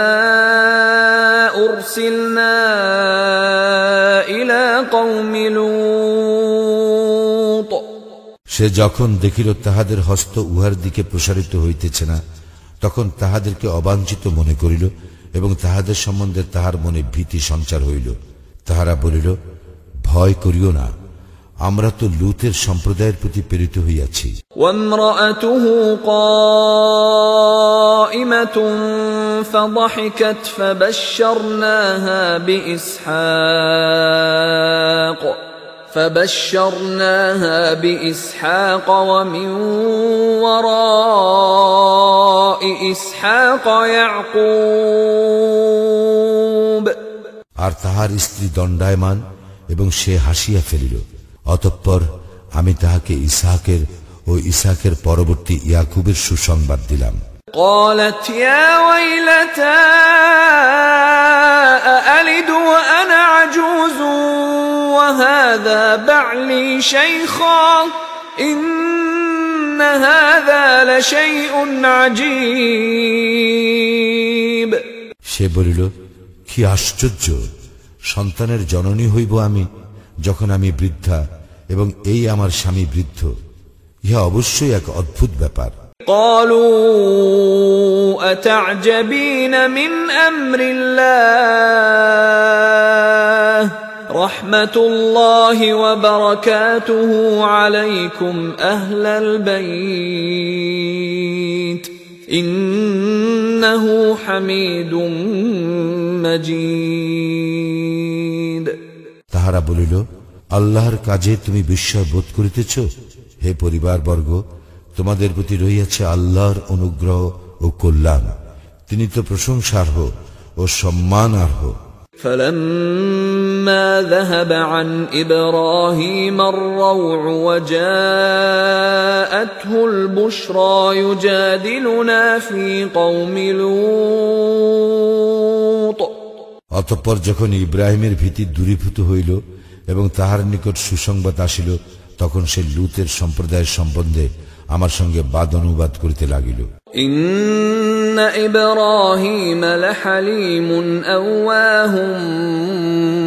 أرسلنا إلى قوم لوط
সে যখন দেখিল তাহাদের হস্ত উহার দিকে প্রসারিত হইতেছে না, তখন তাহাদেরকে অবাঞ্ছিত মনে করিল এবং তাহাদের সম্বন্ধে তাহার মনে ভীতি সঞ্চার হইল। তাহারা বলিল, ভয় করিও না, আমরা তো লূতের সম্প্রদায়ের প্রতি প্রেরিত হইয়াছি।
وامرأته قائمة فضحكت فبشرناها بإسحاق ومن وراء إسحاق يعقوب।
আর তাহার স্ত্রী দণ্ডায়মান এবং সে হাসিয়া ফেলিল। অতঃপর আমি তাহাকে ইসহাকের ও ইসহাকের পরবর্তী ইয়াকুবের সুসংবাদ দিলাম।
قالت يا ويلتى أألد وأنا عجوز وهذا بعلي شيخا إن هذا لشيء عجيب।
সে বলিল, কি আশ্চর্য, সন্তানের জননী হইব আমি যখন আমি বৃদ্ধা এবং এই আমার স্বামী বৃদ্ধ। ইহা অবশ্যই এক অদ্ভুত ব্যাপার।
قالوا أتعجبين من أمر الله رحمة الله وبركاته عليكم أهل البيت إنه حميد مجيد।
তাহারা বলিল, আল্লাহর কাজে তুমি বিস্ময় বোধ করিতেছ? হে পরিবারবর্গ, তোমাদের প্রতি রহিয়াছে আল্লাহর অনুগ্রহ ও কল্যাণ। তিনি তো প্রশংসার্হ ও সম্মানার্হ।
فلما ذهب عن إبراهيم الروع وجاءته البشرى يجادلنا في قوم لوط।
অতঃপর যখন ইব্রাহিমের ভীতি দূরীভূত হইল এবং তাহার নিকট সুসংবাদ আসিল, তখন সে লূতের সম্প্রদায়ের সম্বন্ধে আমার সঙ্গে বাদ অনুবাদ করিতে লাগিল।
ইন্না ইব্রাহিম লাহালিমুন আওয়াহুম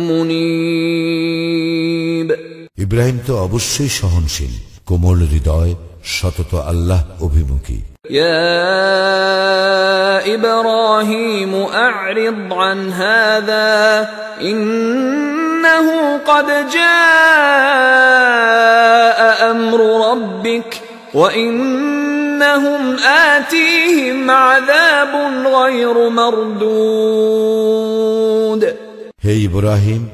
মুনীব।
ইব্রাহিম তো অবশ্যই সহনশীল, কোমল হৃদয়, সতত আল্লাহ অভিমুখী।
ইয়া ইব্রাহিম আ'রিদ আন হাযা ইন্নাহু ক্বাদ জাআ আমরু রাব্বিক وَإِنَّهُمْ آتِيهِمْ عَذَابٌ غَيْرُ مَرْدُودٍ।
হে ইব্রাহিম,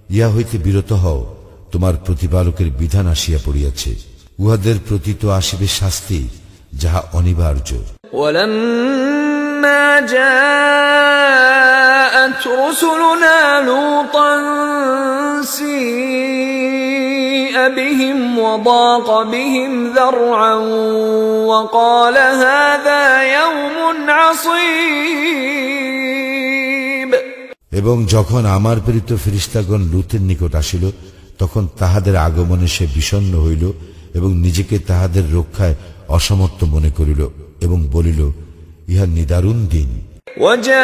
ইহা হইতে বিরত হও, তোমার প্রতিপালকের বিধান আসিয়া পড়িয়াছে, উহাদের প্রতি তো আসিবে শাস্তি, যাহা অনিবার্য।
وَلَمَّا جَاءَتْ رُسُلُنَا لُوطًا سِيءَ بِهِمْ وَضَاقَ بِهِمْ ذَرْعًا وَقَالَ هَذَا يَوْمٌ عَصِيبٌ।
এবং যখন আমার প্রেরিত ফেরেশতাগণ লূতের নিকট আসিল, তখন তাহাদের আগমনে সে বিষণ্ণ হইল এবং নিজেকে তাহাদের রক্ষায় অসমর্থ মনে করিল এবং বলিল, ইহা নিদারুণ দিন।
وَجَاءَهُ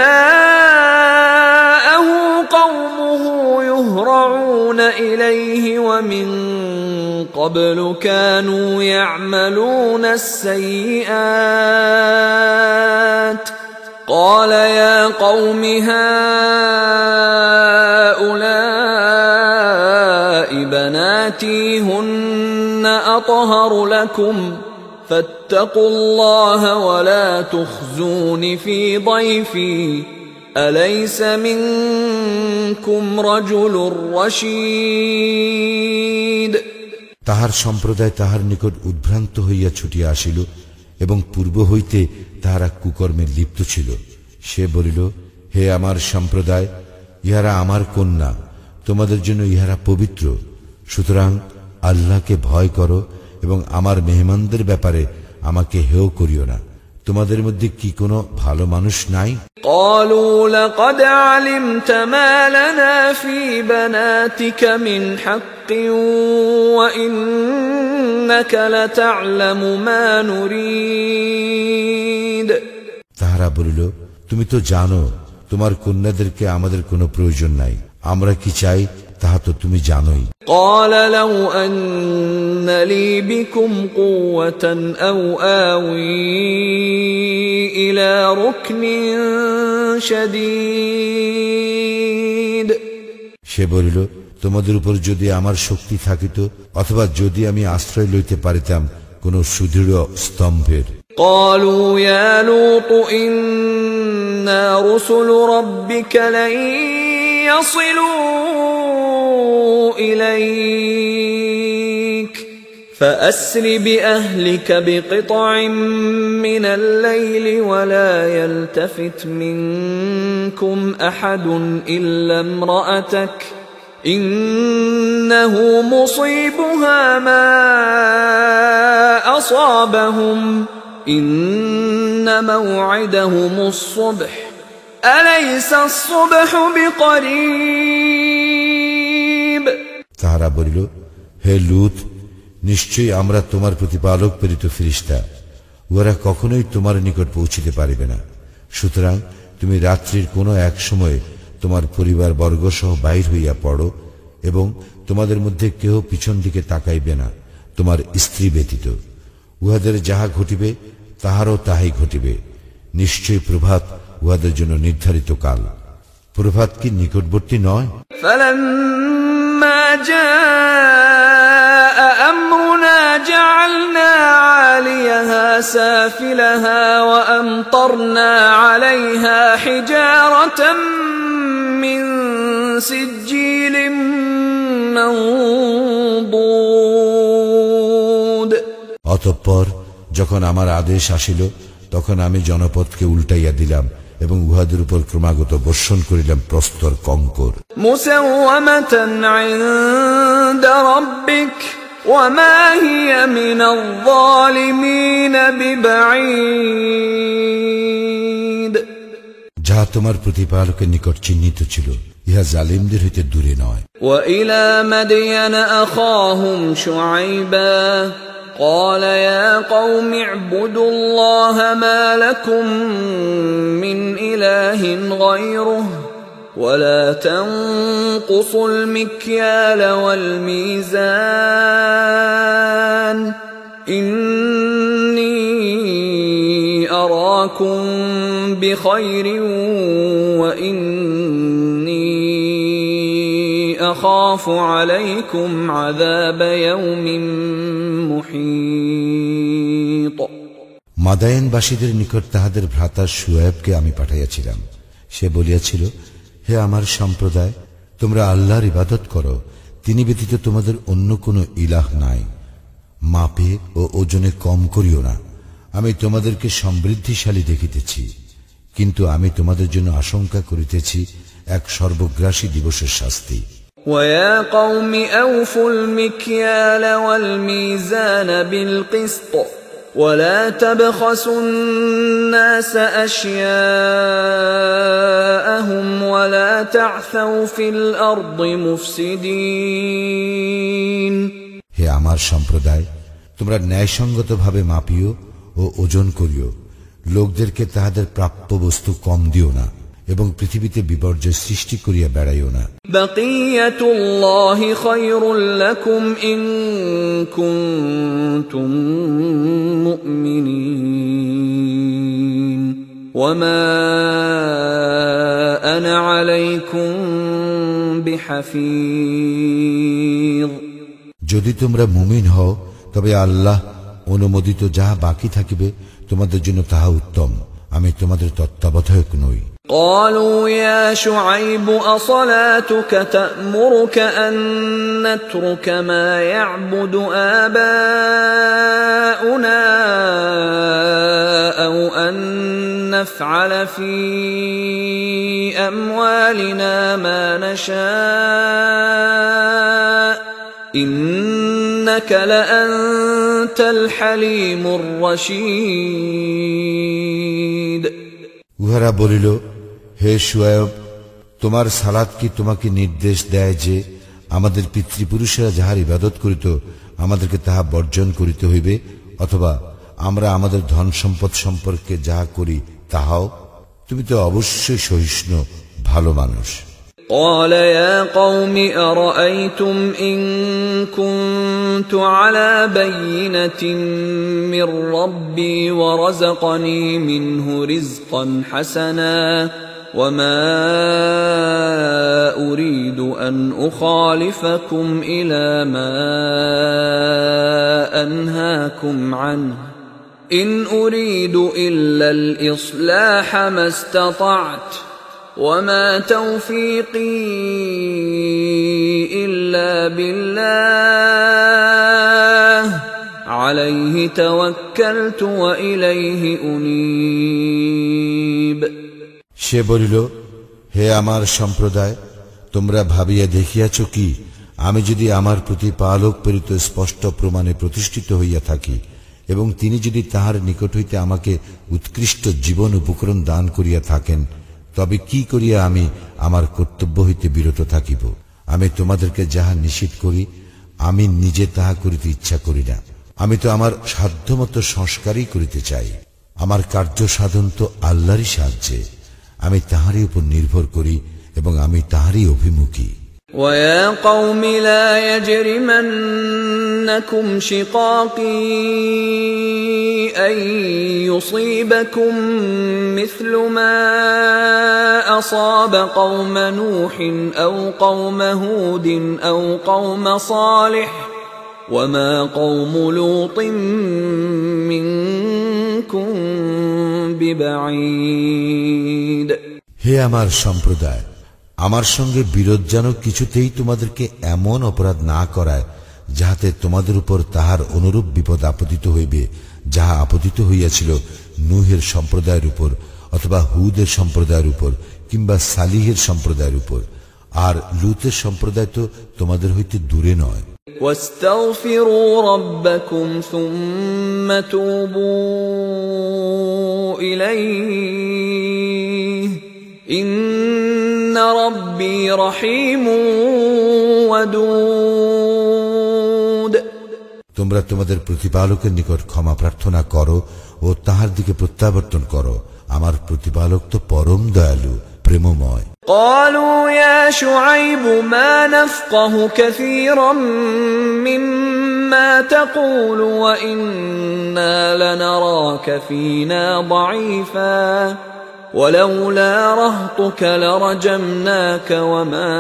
قَوْمُهُ يُهْرَعُونَ إِلَيْهِ وَمِن قَبْلُ كَانُوا يَعْمَلُونَ السَّيِّئَاتِ قَالَ يَا قَوْمِ هَؤُلَاءِ بَنَاتِي هُنَّ أَطْهَرُ لَكُمْ فَاتَّقُوا اللَّهَ وَلَا تُخْزُونِ فِي ضَيْفِي أَلَيْسَ مِنكُمْ رَجُلٌ رَشِيدٌ।
তাহার সম্প্রদায় তাহার নিকট উদ্ভ্রান্ত হইয়া ছুটিয়া আসিল এবং পূর্ব হইতে তাহারা কুকর্মে লিপ্ত ছিল। সে বলিল, হে আমার সম্প্রদায়, ইহারা আমার কন্যা, তোমাদের জন্য ইহারা পবিত্র, সুতরাং আল্লাহকে ভয় করো এবং আমার মেহমানদের ব্যাপারে আমাকে হেয় করিও না। তোমাদের মধ্যে কি কোনো ভালো মানুষ নাই?
قالوا لقد علمت ما لنا في بناتك من حق وإنك لتعلم ما نريد।
তাহারা বলিল, তুমি তো জানো তোমার কন্যাদেরকে আমাদের কোনো প্রয়োজন নাই, আমরা কি চাই তাহা তো তুমি জানোই।
قال لو أن لي بكم قوة أو آوي إلى ركن شديد।
সে বলিল, তোমাদের উপর যদি আমার শক্তি থাকিত, অথবা যদি আমি আশ্রয় লইতে পারিতাম কোন সুদৃঢ় স্তম্ভের।
قالوا يا لوط إنا رسل ربك لن يصلوا إليك فأسر بأهلك بقطع من الليل ولا يلتفت منكم أحد إلا امرأتك إنه مصيبها ما أصابهم إن موعدهم الصبح أليس الصبح بقريب
তাহারা বলিল, হে লূত, নিশ্চয়ই আমরা তোমার প্রতিপালক প্রেরিত ফেরেশতা, উহারা কখনোই তোমার নিকট পৌঁছিতে পারিবে না। সুতরাং তুমি রাত্রির কোনো এক সময়ে তোমার পরিবার বর্গ সহ বাহির হইয়া পড়ো, এবং তোমাদের মধ্যে কেহ পিছন দিকে তাকাইবে না তোমার স্ত্রী ব্যতীত। উহাদের যাহা ঘটিবে তাহারও তাহাই ঘটিবে। নিশ্চয়ই প্রভাত উহাদের জন্য নির্ধারিত কাল। প্রভাত কি নিকটবর্তী নয়?
فلما جاء أمرنا جعلنا عاليها سافلها وأمطرنا عليها حجارة من سجيل منضود
অতঃপর যখন আমার আদেশ আসিল, তখন আমি জনপদকে উল্টাইয়া দিলাম এবং উহাদের উপর ক্রমাগত বর্ষণ করিলাম প্রস্তর কঙ্কর।
মুসাওয়ামাতান ইনদা রাব্বিক ওয়া মা হিয়া মিনাল যালিমিন বিবাঈদ,
যাহা তোমার প্রতিপালকের নিকট চিহ্নিত ছিল, ইহা জালিমদের হইতে দূরে নয়।
ওয়া ইলা মাদয়ান আখাহুম শুআইবা قال يا قوم اعبدوا الله ما لكم من إله غيره ولا تنقصوا المكيال والميزان إني أراكم بخير وإني أخاف عليكم عذاب يوم محيط।
মাদায়েনবাসীদের নিকট তাহাদের ভ্রাতা শুআয়বকে আমি পাঠাইয়াছিলাম। সে বলিয়াছিল, হে আমার সম্প্রদায়, তোমরা আল্লাহর ইবাদত করো, তিনি ব্যতীত তোমাদের অন্য কোনো ইলাহ নাই। মাপে ও ওজনে কম করিও না। আমি তোমাদেরকে সমৃদ্ধিশালী দেখিতেছি, কিন্তু আমি তোমাদের জন্য আশঙ্কা করিতেছি এক সর্বগ্রাসী দিবসের শাস্তি।
وَيَا قَوْمِ أَوْفُوا الْمِكْيَالَ وَالْمِيزَانَ بِالْقِسْطِ وَلَا تَبْخَسُوا النَّاسَ أَشْيَاءَهُمْ وَلَا تَعْثَوْا فِي الْأَرْضِ مُفْسِدِينَ।
হে আমার সম্প্রদায়, তোমরা ন্যায়সঙ্গতভাবে মাপিও ও ওজন করিও, লোকদেরকে তাহাদের প্রাপ্য বস্তু কম দিও না এবং পৃথিবীতে বিপর্যয় সৃষ্টি করিয়া বেড়াইও না।
বাকিয়াতুল্লাহি খায়রুল লাকুম ইন কুনতুম মুমিনিন ওয়া মা আনা আলাইকুম বিহাফিজ।
যদি তোমরা মুমিন হও, তবে আল্লাহ অনুমোদিত যাহা বাকি থাকিবে তোমাদের জন্য তাহা উত্তম, আমি তোমাদের তত্ত্বাবধায়ক নই।
قالوا يا شعيب أصلاتك تأمرك أن نترك ما يعبد آباؤنا أو أن نفعل في أموالنا ما نشاء إنك لأنت الحليم الرشيد।
উহারা বলিল, হে শুআয়ব, তোমার সালাত কি তোমাকে নির্দেশ দেয় যে আমাদের পিতৃপুরুষেরা যাহার ইবাদত করিত আমাদেরকে তাহা বর্জন করিতে হইবে, অথবা আমরা আমাদের ধন সম্পদ সম্পর্কে যাহা করি তাহাও? তুমি তো অবশ্যই সহিষ্ণু, ভালো মানুষ।
قال يا قوم أرأيتم إن كنت على بينة من ربي ورزقني منه رزقا حسنا وما أريد أن أخالفكم إلى ما أنهاكم عنه إن أريد إلا الإصلاح ما استطعت وما توفيقي إلا بالله عليه توكلت وإليه أنيب
সে বলিল, হে আমার সম্প্রদায়, তোমরা ভাবিয়া দেখিয়াছ কি, আমি যদি আমার প্রতিপালক প্রেরিত স্পষ্ট প্রমাণে প্রতিষ্ঠিত হইয়া থাকি এবং তিনি যদি তাহার নিকট হইতে আমাকে উৎকৃষ্ট জীবন উপকরণ দান করিয়া থাকেন, তবে কি করিয়া আমি আমার কর্তব্য হইতে বিরত থাকিব? আমি তোমাদেরকে যাহা নিষেধ করি আমি নিজে তাহা করিতে ইচ্ছা করি না। আমি তো আমার সাধ্যমতো সংস্কারই করিতে চাই। আমার কার্য সাধন তো আল্লাহরই সাহায্যে। আমি তাহারই উপর নির্ভর করি এবং আমি তাহারই অভিমুখী।
وَيَا قَوْمِ لَا يَجْرِمَنَّكُمْ شِقَاقِي أَن يُصِيبَكُم مِّثْلُ مَا أَصَابَ قَوْمَ نُوحٍ أَوْ قَوْمَ هُودٍ أَوْ قَوْمَ صَالِحٍ وَمَا قَوْمُ لُوطٍ مِّنكُم بِبَعِيدٍ
হে আমার সম্প্রদায়, আমার সঙ্গে বিরোধ যেন কিছুতেই তোমাদেরকে এমন অপরাধ না করায় যাহাতে তোমাদের উপর তাহার অনুরূপ বিপদ আপতিত হইবে যাহা আপতিত হইয়াছিল নূহের সম্প্রদায়ের উপর অথবা হুদের সম্প্রদায়ের উপর কিংবা সালিহের সম্প্রদায়ের উপর। আর লূতের সম্প্রদায় তো তোমাদের হইতে দূরে নয়।
واستغفروا ربكم ثم توبوا إليه إن ربي رحيم ودود
তোমরা তোমাদের প্রতিপালকের নিকট ক্ষমা প্রার্থনা করো ও তাহার দিকে প্রত্যাবর্তন করো। আমার প্রতিপালক তো পরম দয়ালু, প্রেমময়।
قالوا يا شعيب ما نفقه كثيرا مما تقول وإنا لنراك فينا ضعيفا ولولا رهطك لرجمناك وما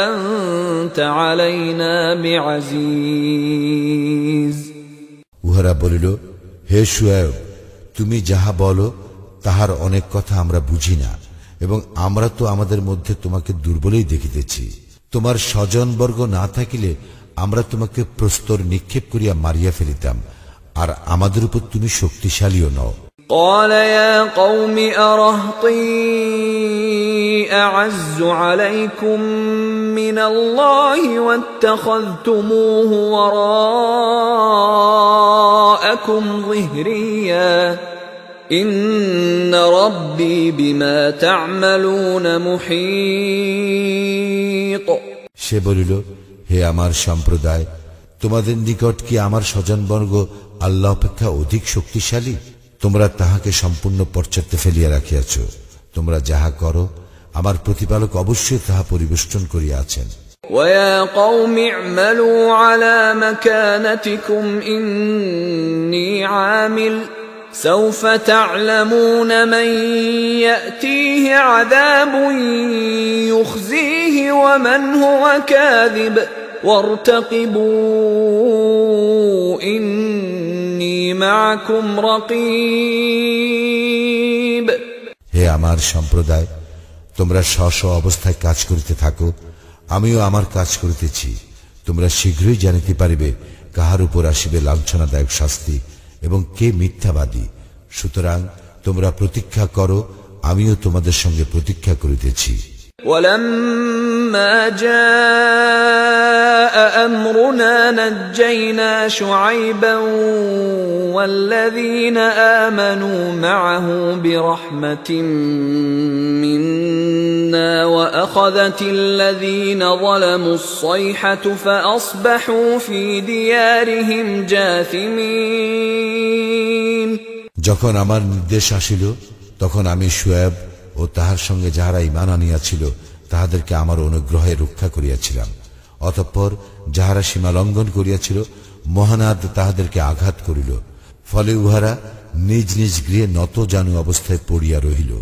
أنت علينا بعزيز
উহারা বলিল, হে শুআয়ব, তুমি যাহা বলো তাহার অনেক কথা আমরা বুঝি না এবং আমরা তো আমাদের মধ্যে তোমাকে দুর্বলই দেখিতেছি। তোমার স্বজনবর্গ না থাকিলে আমরা তোমাকে প্রস্তর নিক্ষেপ করিয়া মারিয়া ফেলিতাম, আর আমাদের উপর তুমি শক্তিশালীও নও।
قال يا قوم أرهطي أعز عليكم من الله واتخذتموه وراءكم ظهريا إن ربي بما تعملون محيط
সে বলিল, হে আমার সম্প্রদায়, তোমাদের নিকট কি আমার স্বজনবর্গ আল্লাহ অপেক্ষা অধিক শক্তিশালী? তোমরা তাহাকে সম্পূর্ণ পশ্চাতে ফেলিয়া রাখিয়াছ। তোমরা যাহা করো আমার প্রতিপালক অবশ্যই তাহা পরিবেষ্টন করিয়া আছেন।
وَيَا قَوْمِ اعْمَلُوا عَلَى مَكَانَتِكُمْ إِنِّي عَامِلٌ سَوْفَ تَعْلَمُونَ مَنْ يَأْتِيهِ عَذَابٌ يُخْزِيهِ وَمَنْ هُوَ كَاذِبٌ وَارْتَقِبُوا إِنِّي مَعَكُمْ رَقِيبٌ
হে আমার সম্প্রদায়, তোমরা স্ব অবস্থায় কাজ করিতে থাকো, আমিও আমার কাজ করিতেছি। তোমরা শীঘ্রই জানিতে পারিবে কাহার উপর আসিবে লাঞ্ছনাদায়ক শাস্তি এবং কে মিথ্যাবাদী। সুতরাং তোমরা প্রতীক্ষা করো, আমিও তোমাদের সঙ্গে প্রতীক্ষা করিতেছি।
ولما جاء أمرنا نجينا شعيبا والذين آمنوا معه برحمة منا وأخذت الذين ظلموا الصيحة فأصبحوا في ديارهم جاثمين
যখন আমার নির্দেশ আসিল তখন আমি শুআয়ব ও তাহার সঙ্গে যাহারা ঈমান আনিয়াছিল তাহাদেরকে আমার অনুগ্রহে রক্ষা করিয়াছিলাম। অতঃপর যাহারা সীমা লঙ্ঘন করিয়াছিল মহানাদ তাহাদেরকে আঘাত করিল, ফলে উহারা নিজ নিজ গৃহে নত জানু অবস্থায় পড়িয়া রহিল।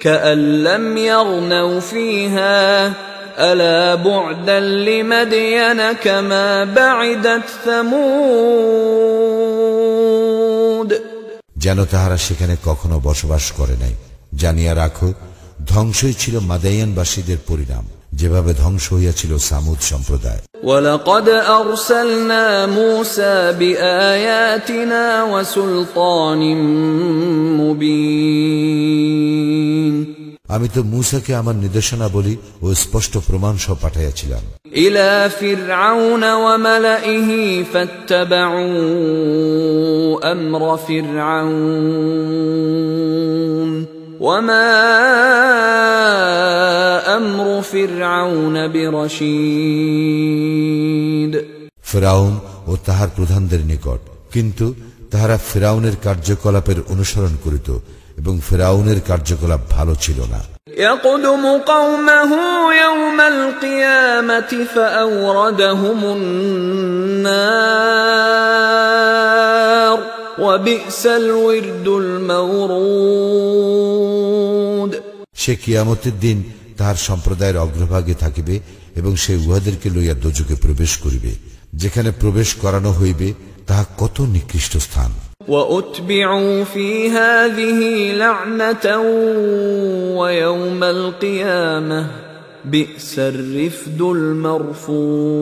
كأن لم يغنوا فيها ألا بعدا لمدين كما بعدت ثمود
যেন তাহারা সেখানে কখনো বসবাস করে নাই। জানিয়া রাখো, ধ্বংসই ছিল মাদায়ানবাসীদের পরিণাম, যেভাবে ধ্বংস হইয়াছিল সামুদ সম্প্রদায়।
ولقد أرسلنا موسى بآياتنا وسلطان مبين
আমি তো মূসাকে আমার নির্দেশনা বলি ও স্পষ্ট প্রমাণ সহ পাঠাইয়াছিলাম
إلى فرعون وملئه فاتبعوا أمر فرعون وما أمر فرعون برشيد
ফিরআউন ও তাহার প্রধানদের নিকট, কিন্তু তাহারা ফিরআউনের কার্যকলাপের অনুসরণ করিত এবং ফিরআউনের কার্যকলাপ ভালো ছিল না।
يقدم قومه يوم القيامة فأوردهم النار وبئس الورد المورود
সে কিয়ামতের দিন তাহার সম্প্রদায়ের অগ্রভাগে থাকিবে এবং সে উহাদেরকে লইয়া দোজকে প্রবেশ করিবে, যেখানে প্রবেশ করানো হইবে তাহা কত নিকৃষ্ট স্থান।
وأتبعوا في هذه لعنة ويوم القيامة بئس الرفد المرفود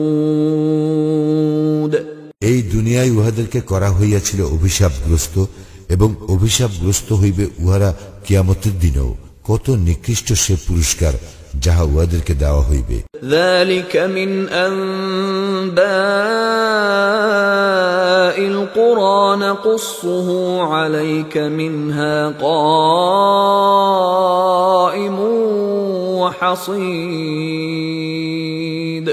এই দুনিয়ায় উহাদেরকে করা হইয়াছিল অভিশাপগ্রস্ত, এবং অভিশাপগ্রস্ত হইবে উহারা কিয়ামতের দিনেও। কত নিকৃষ্ট সে পুরস্কার যাহা উহাদেরকে দেওয়া হইবে।
ذلك من أنباء القرى نقصه عليك منها قائم وحصيد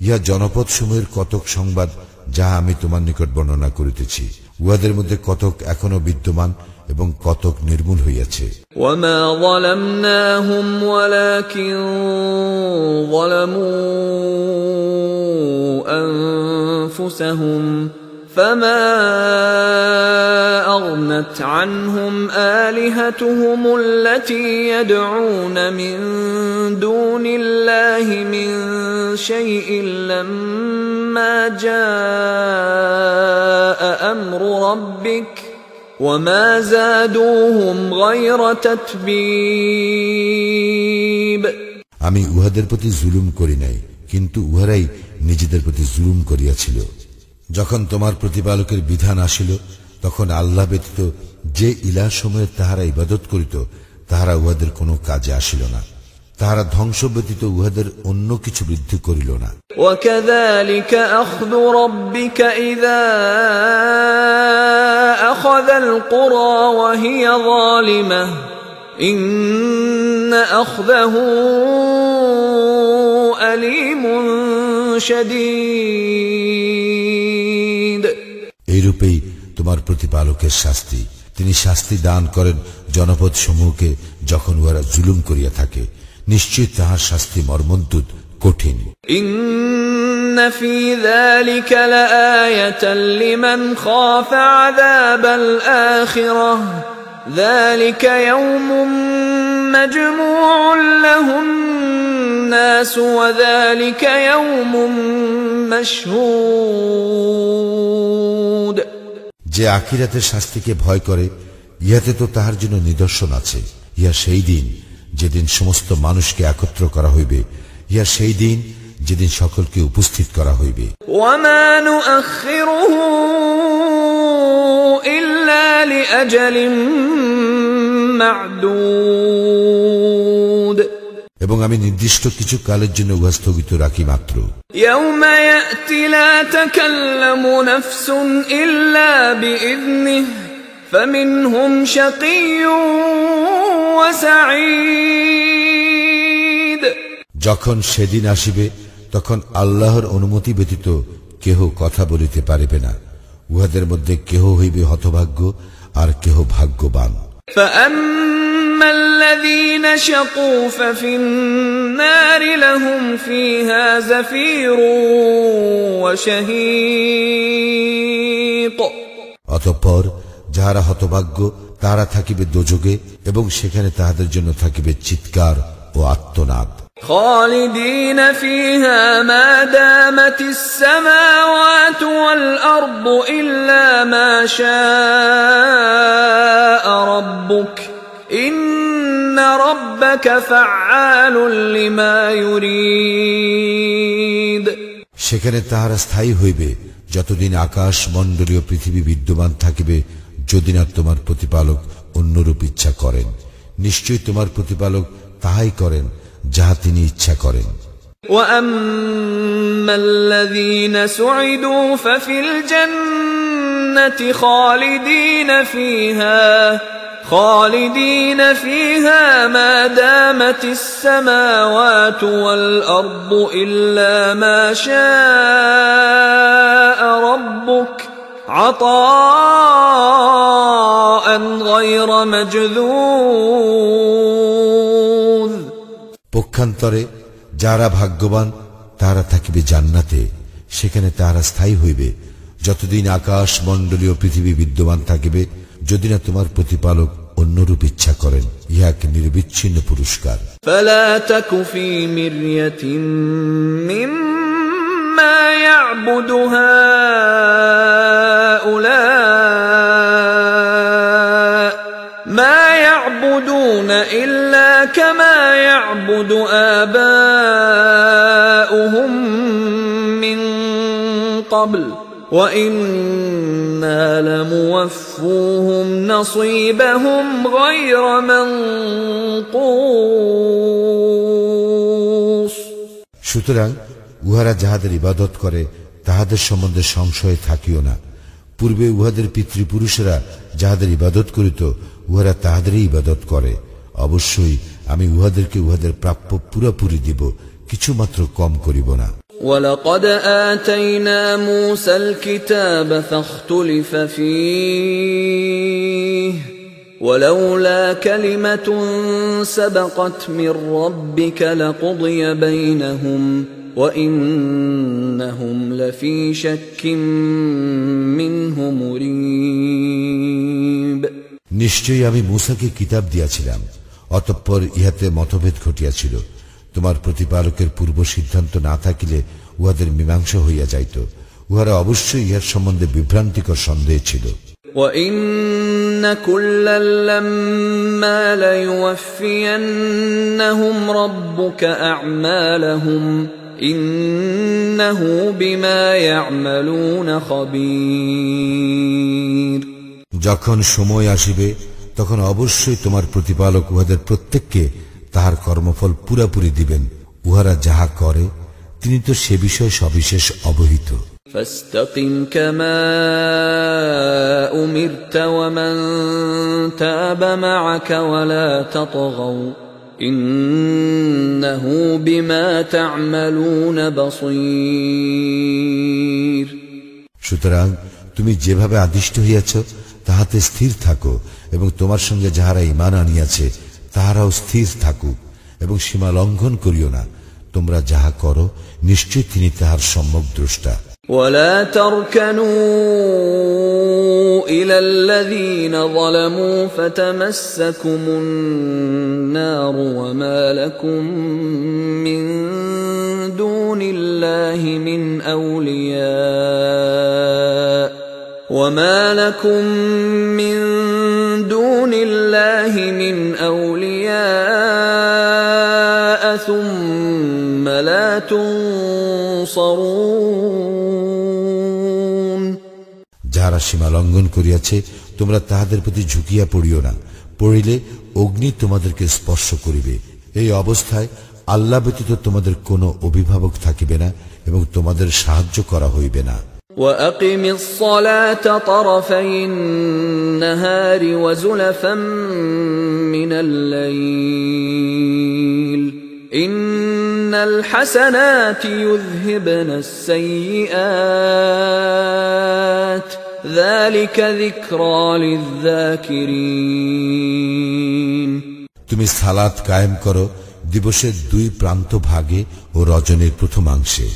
ইহা জনপদ সমূহের কতক সংবাদ যাহা আমি তোমার নিকট বর্ণনা করিতেছি। উহাদের মধ্যে কতক এখনো বিদ্যমান এবং কতক নির্মূল হইয়াছে।
وما ظلمناهم ولكن ظلموا أنفسهم فما أغنت عنهم آلهتهم التي يدعون من دون الله من شيء لما جاء أمر ربك وما زادوهم غير تتبيب
আমি উহাদের প্রতি জুলুম করি নাই, কিন্তু উহারাই নিজেদের প্রতি জুলুম করিয়াছিল। যখন তোমার প্রতিপালকের বিধান আসিল, তখন আল্লাহ ব্যতীত যে ইলাহ সমূহের তাহারা ইবাদত করিত, তাহারা উহাদের কোনো কাজে আসিল না। তাহারা ধ্বংস ব্যতীত উহাদের অন্য কিছু বৃদ্ধি করিল না।
وكذلك أخذ ربك إذا أخذ القرى وهي ظالمة إن أخذه أليم شديد
এইরূপেই তোমার প্রতিপালকের শাস্তি, তিনি শাস্তি দান করেন জনপদ সমূহকে যখন উহারা জুলুম করিয়া থাকে। নিশ্চয় তাহার শাস্তি মর্মন্তুদ, কঠিন।
إن في ذلك لآية لمن خاف عذاب الآخرة ذلك يوم مجموع له الناس وذلك يوم مشهود
যে আখিরাতের শাস্তিকে ভয় করে, ইহাতে তো তাহার জন্য নিদর্শন আছে। ইহা সেই দিন যেদিন সমস্ত মানুষকে একত্র করা হইবে, ইহা সেই দিন যেদিন সকলকে উপস্থিত করা হইবে।
وما نؤخره إلا لأجل معدود
এবং আমি নির্দিষ্ট কিছু কালের জন্য উহা স্থগিত রাখি মাত্র।
يوم يأتي لا تكلم نفس إلا بإذنه فمنهم شقي وسعيد
যখন সেদিন আসিবে, তখন আল্লাহর অনুমতি ব্যতীত কেহ কথা বলিতে পারিবে না। উহাদের মধ্যে কেহ হইবে হতভাগ্য, আর কেহ ভাগ্যবান।
فأما الذين شقوا ففي النار لهم فيها زفير وشهيق
অতঃপর যাহারা হতভাগ্য, তাহারা থাকিবে দোজগে, এবং সেখানে তাহাদের জন্য থাকিবে চিৎকার ও আর্তনাদ।
خالدين فيها ما دامت السماوات والأرض إلا ما شاء ربك إن ربك فعال لما يريد
সেখানে তাহারা স্থায়ী হইবে যতদিন আকাশ মণ্ডলীয় পৃথিবী বিদ্যমান থাকিবে, যদি না তোমার প্রতিপালক অন্যরূপ ইচ্ছা করেন। নিশ্চয়ই তোমার প্রতিপালক তাহাই করেন যাহা তিনি ইচ্ছা করেন।
وَأَمَّا الَّذِينَ سُعِدُوا فَفِي الْجَنَّةِ خَالِدِينَ فِيهَا مَا دَامَتِ السَّمَاوَاتُ وَالْأَرْضُ إِلَّا مَا شَاءَ رَبُّكَ عَطَاءً غَيْرَ مَجْذُوذٍ
পক্ষান্তরে যারা ভাগ্যবান তারা থাকিবে জান্নাতে, সেখানে তারা স্থায়ী হইবে যতদিন আকাশ মণ্ডলীয় পৃথিবী বিদ্যমান থাকিবে, যদি না তোমার প্রতিপালক অন্যরূপ ইচ্ছা করেন। ইহা এক নির্বিচ্ছিন্ন পুরস্কার।
فلا تك في مرية مما يعبد هؤلاء ما يعبدون إلا كما يعبد آباؤهم من قبل وَإِنَّا لَمُوَفُّوهُمْ نَصِيبَهُمْ غَيْرَ مَنْقُوصٍ
সুতরাং উহারা যাহাদের ইবাদত করে তাহাদের সম্বন্ধে সংশয় থাকিও না। পূর্বে উহাদের পিতৃপুরুষেরা যাহাদের ইবাদত করিত উহারা তাহাদেরই ইবাদত করে। অবশ্যই আমি উহাদেরকে উহাদের প্রাপ্য পুরাপুরি দিব, কিছুমাত্র কম করিব না।
وَلَقَدْ آتَيْنَا مُوسَى الْكِتَابَ فَاخْتُلِفَ فِيهِ وَلَوْلَا كَلِمَةٌ سَبَقَتْ مِنْ رَبِّكَ لَقُضِيَ بَيْنَهُمْ وَإِنَّهُمْ لَفِي شَكٍّ مِّنْهُ مُرِيبٍ
নিশ্চয়ই আমি মূসাকে কিতাব দিয়াছিলাম, অতঃপর ইহাতে মতভেদ ঘটিয়াছিল। তোমার প্রতিপালকের পূর্ব সিদ্ধান্ত না থাকিলে উহাদের মীমাংসা হইয়া যাইত। উহারা অবশ্যই ইহার সম্বন্ধে বিভ্রান্তিকর সন্দেহ ছিল।
وَإِنَّ كُلًّا لَّمَّا لَيُوَفِّيَنَّهُمْ رَبُّكَ أَعْمَالَهُمْ إِنَّهُ بِمَا يَعْمَلُونَ خَبِيرٌ
যখন সময় আসিবে তখন অবশ্যই তোমার প্রতিপালক উহাদের প্রত্যেককে তাহার কর্মফল পুরাপুরি দিবেন। উহারা যাহা করে তিনি তো সে বিষয়ে সবিশেষ অবহিত।
فاستقم كما أمرت ومن تاب معك ولا تطغوا إنه بما تعملون بصير
সুতরাং তুমি যেভাবে আদিষ্ট হইয়াছ তাহাতে স্থির থাকো এবং তোমার সঙ্গে যাহারা ঈমান আনিয়াছে তাহারাও স্থির থাকুক এবং সীমা লঙ্ঘন করিও না। তোমরা যাহা করো নিশ্চয় তিনি তাহার সম্যক দ্রষ্টা।
ولا تركنوا إلى الذين ظلموا فتمسكم النار وما لكم من دون الله من أولياء ثم لا تنصرون
যাহারা সীমা লঙ্ঘন করিয়াছে তোমরা তাহাদের প্রতি ঝুঁকিয়া পড়িও না, পড়িলে অগ্নি তোমাদেরকে স্পর্শ করিবে। এই অবস্থায় আল্লাহ ব্যতীত তোমাদের কোনো অভিভাবক থাকিবে না এবং তোমাদের সাহায্য করা হইবে না।
وَأَقِمِ الصَّلَاةَ طَرَفَيِ النَّهَارِ وَزُلَفًا مِّنَ اللَّيْلِ إِنَّ الْحَسَنَاتِ يُذْهِبْنَ السَّيِّئَاتِ ذَلِكَ ذِكْرَى لِلذَّاكِرِينَ
তুমি সালাত কায়েম করো দিবসের দুই প্রান্ত ভাগে ও রজনীর প্রথমাংশে।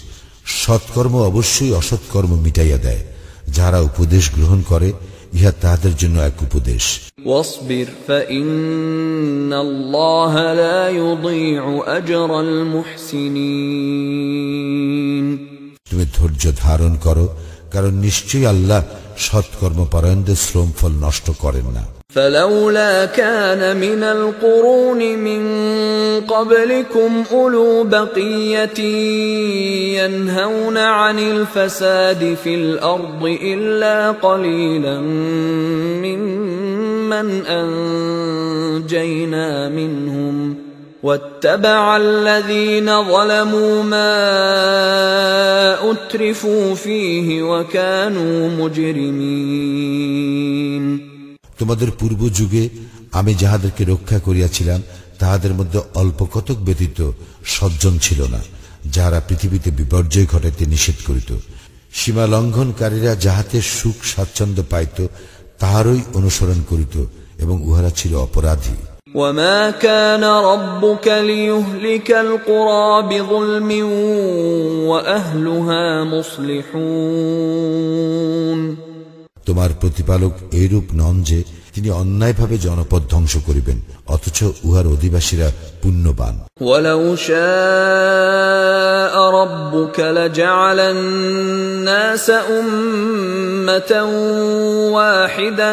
সৎকর্ম অবশ্যই অসৎকর্ম মিটাইয়া দেয়। যারা উপদেশ গ্রহণ করে ইহা তাহাদের জন্য এক উপদেশ।
واصبر فإن الله لا يضيع أجر المحسنين
তুমি ধৈর্য ধারণ করো, কারণ নিশ্চয়ই আল্লাহ সৎকর্মপরায়ণদের শ্রমফল নষ্ট করেন না।
فلولا كان من القرون من قبلكم أولو بقية ينهون عن الفساد في الأرض إلا قليلا ممن أنجينا منهم واتبع الذين ظلموا ما أترفوا فيه وكانوا مجرمين
তোমাদের পূর্ব যুগে আমি যাহাদেরকে রক্ষা করিয়াছিলাম তাহাদের মধ্যে অল্প কতক ব্যতীত সজ্জন ছিল না, যাহারা পৃথিবীতে বিপর্যয় ঘটাইতে নিষেধ করিত। সীমা লঙ্ঘনকারীরা যাহাতে সুখ স্বাচ্ছন্দ্য পাইত তাহারই অনুসরণ করিত এবং উহারা ছিল অপরাধী।
وما كان ربك ليهلك القرى بظلم وأهلها مصلحون
তোমার প্রতিপালক এইরূপ নন যে তিনি অন্যায়ভাবে জনপদ ধ্বংস করিবেন, অথচ উহার অধিবাসীরা পুণ্যবান।
ولو شاء ربك لجعل الناس أمة واحدة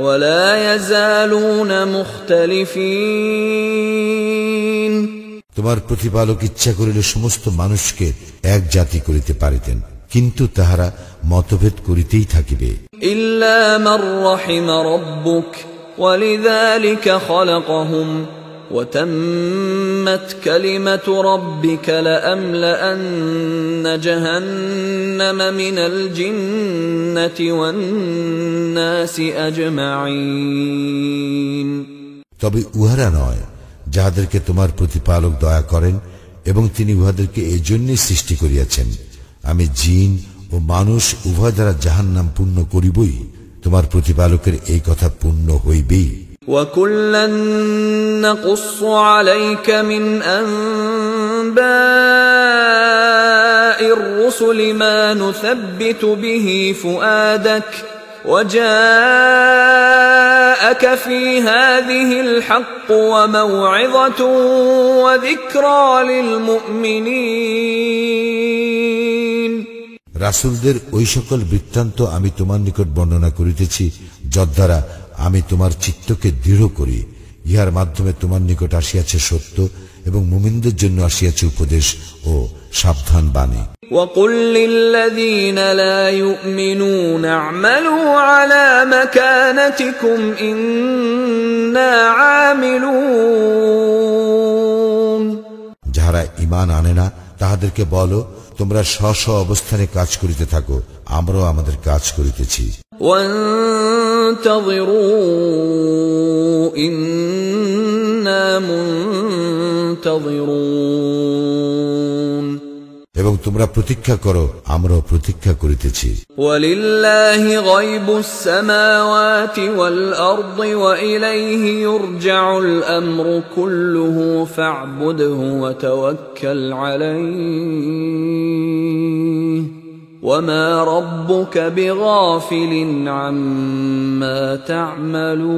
ولا يزالون مختلفين
তোমার প্রতিপালক ইচ্ছা করিলে সমস্ত মানুষকে এক জাতি করিতে পারিতেন, কিন্তু তাহারা মতভেদ করিতেই থাকিবে।
إلا من رحم ربك ولذلك خلقهم وتمت كلمة ربك لأملأن جهنم من الجنة والناس أجمعين
তবে উহারা নয় যাহাদেরকে তোমার প্রতিপালক দয়া করেন এবং তিনি উহাদেরকে এই জন্যই সৃষ্টি করিয়াছেন, আমি জিন ও মানুষ উভয় দ্বারা জাহান্নাম পূর্ণ করিবই। তোমার প্রতিপালকের এই কথা পূর্ণ হইবেই।
وَكُلًّا نَّقُصُّ عَلَيْكَ مِنْ أَنبَاءِ الرُّسُلِ مَا نُثَبِّتُ بِهِ فُؤَادَكَ وَجَاءَكَ فِي هَٰذِهِ الْحَقُّ وَمَوْعِظَةٌ وَذِكْرَىٰ لِلْمُؤْمِنِينَ
রাসূলদের ওই সকল বৃত্তান্ত আমি তোমার নিকট বর্ণনা করিতেছি যদ্বারা আমি তোমার চিত্তকে দৃঢ় করি। ইহার মাধ্যমে তোমার নিকট আসিয়াছে সত্য এবং মুমিনদের জন্য আসিয়াছে উপদেশ ও সাবধান বাণী।
وَقُل لِّلَّذِينَ لَا يُؤْمِنُونَ اعْمَلُوا عَلَىٰ مَكَانَتِكُمْ إِنَّا عَامِلُونَ
যাহারা ঈমান আনে না তাহাদেরকে বলো, তোমরা স্ব স্ব অবস্থানে কাজ করিতে থাকো, আমরাও আমাদের কাজ করিতেছি।
وَانتَظِرُوا إِنَّا مُنتَظِرُونَ
এবং তোমরা প্রতীক্ষা করো, আমরাও প্রতীক্ষা করিতেছি।
وَلِلَّهِ غَيْبُ السَّمَاوَاتِ وَالْأَرْضِ وَإِلَيْهِ يُرْجَعُ الْأَمْرُ كُلُّهُ فَاعْبُدْهُ وَتَوَكَّلْ عَلَيْهِ وَمَا رَبُّكَ بِغَافِلٍ عَمَّا تَعْمَلُونَ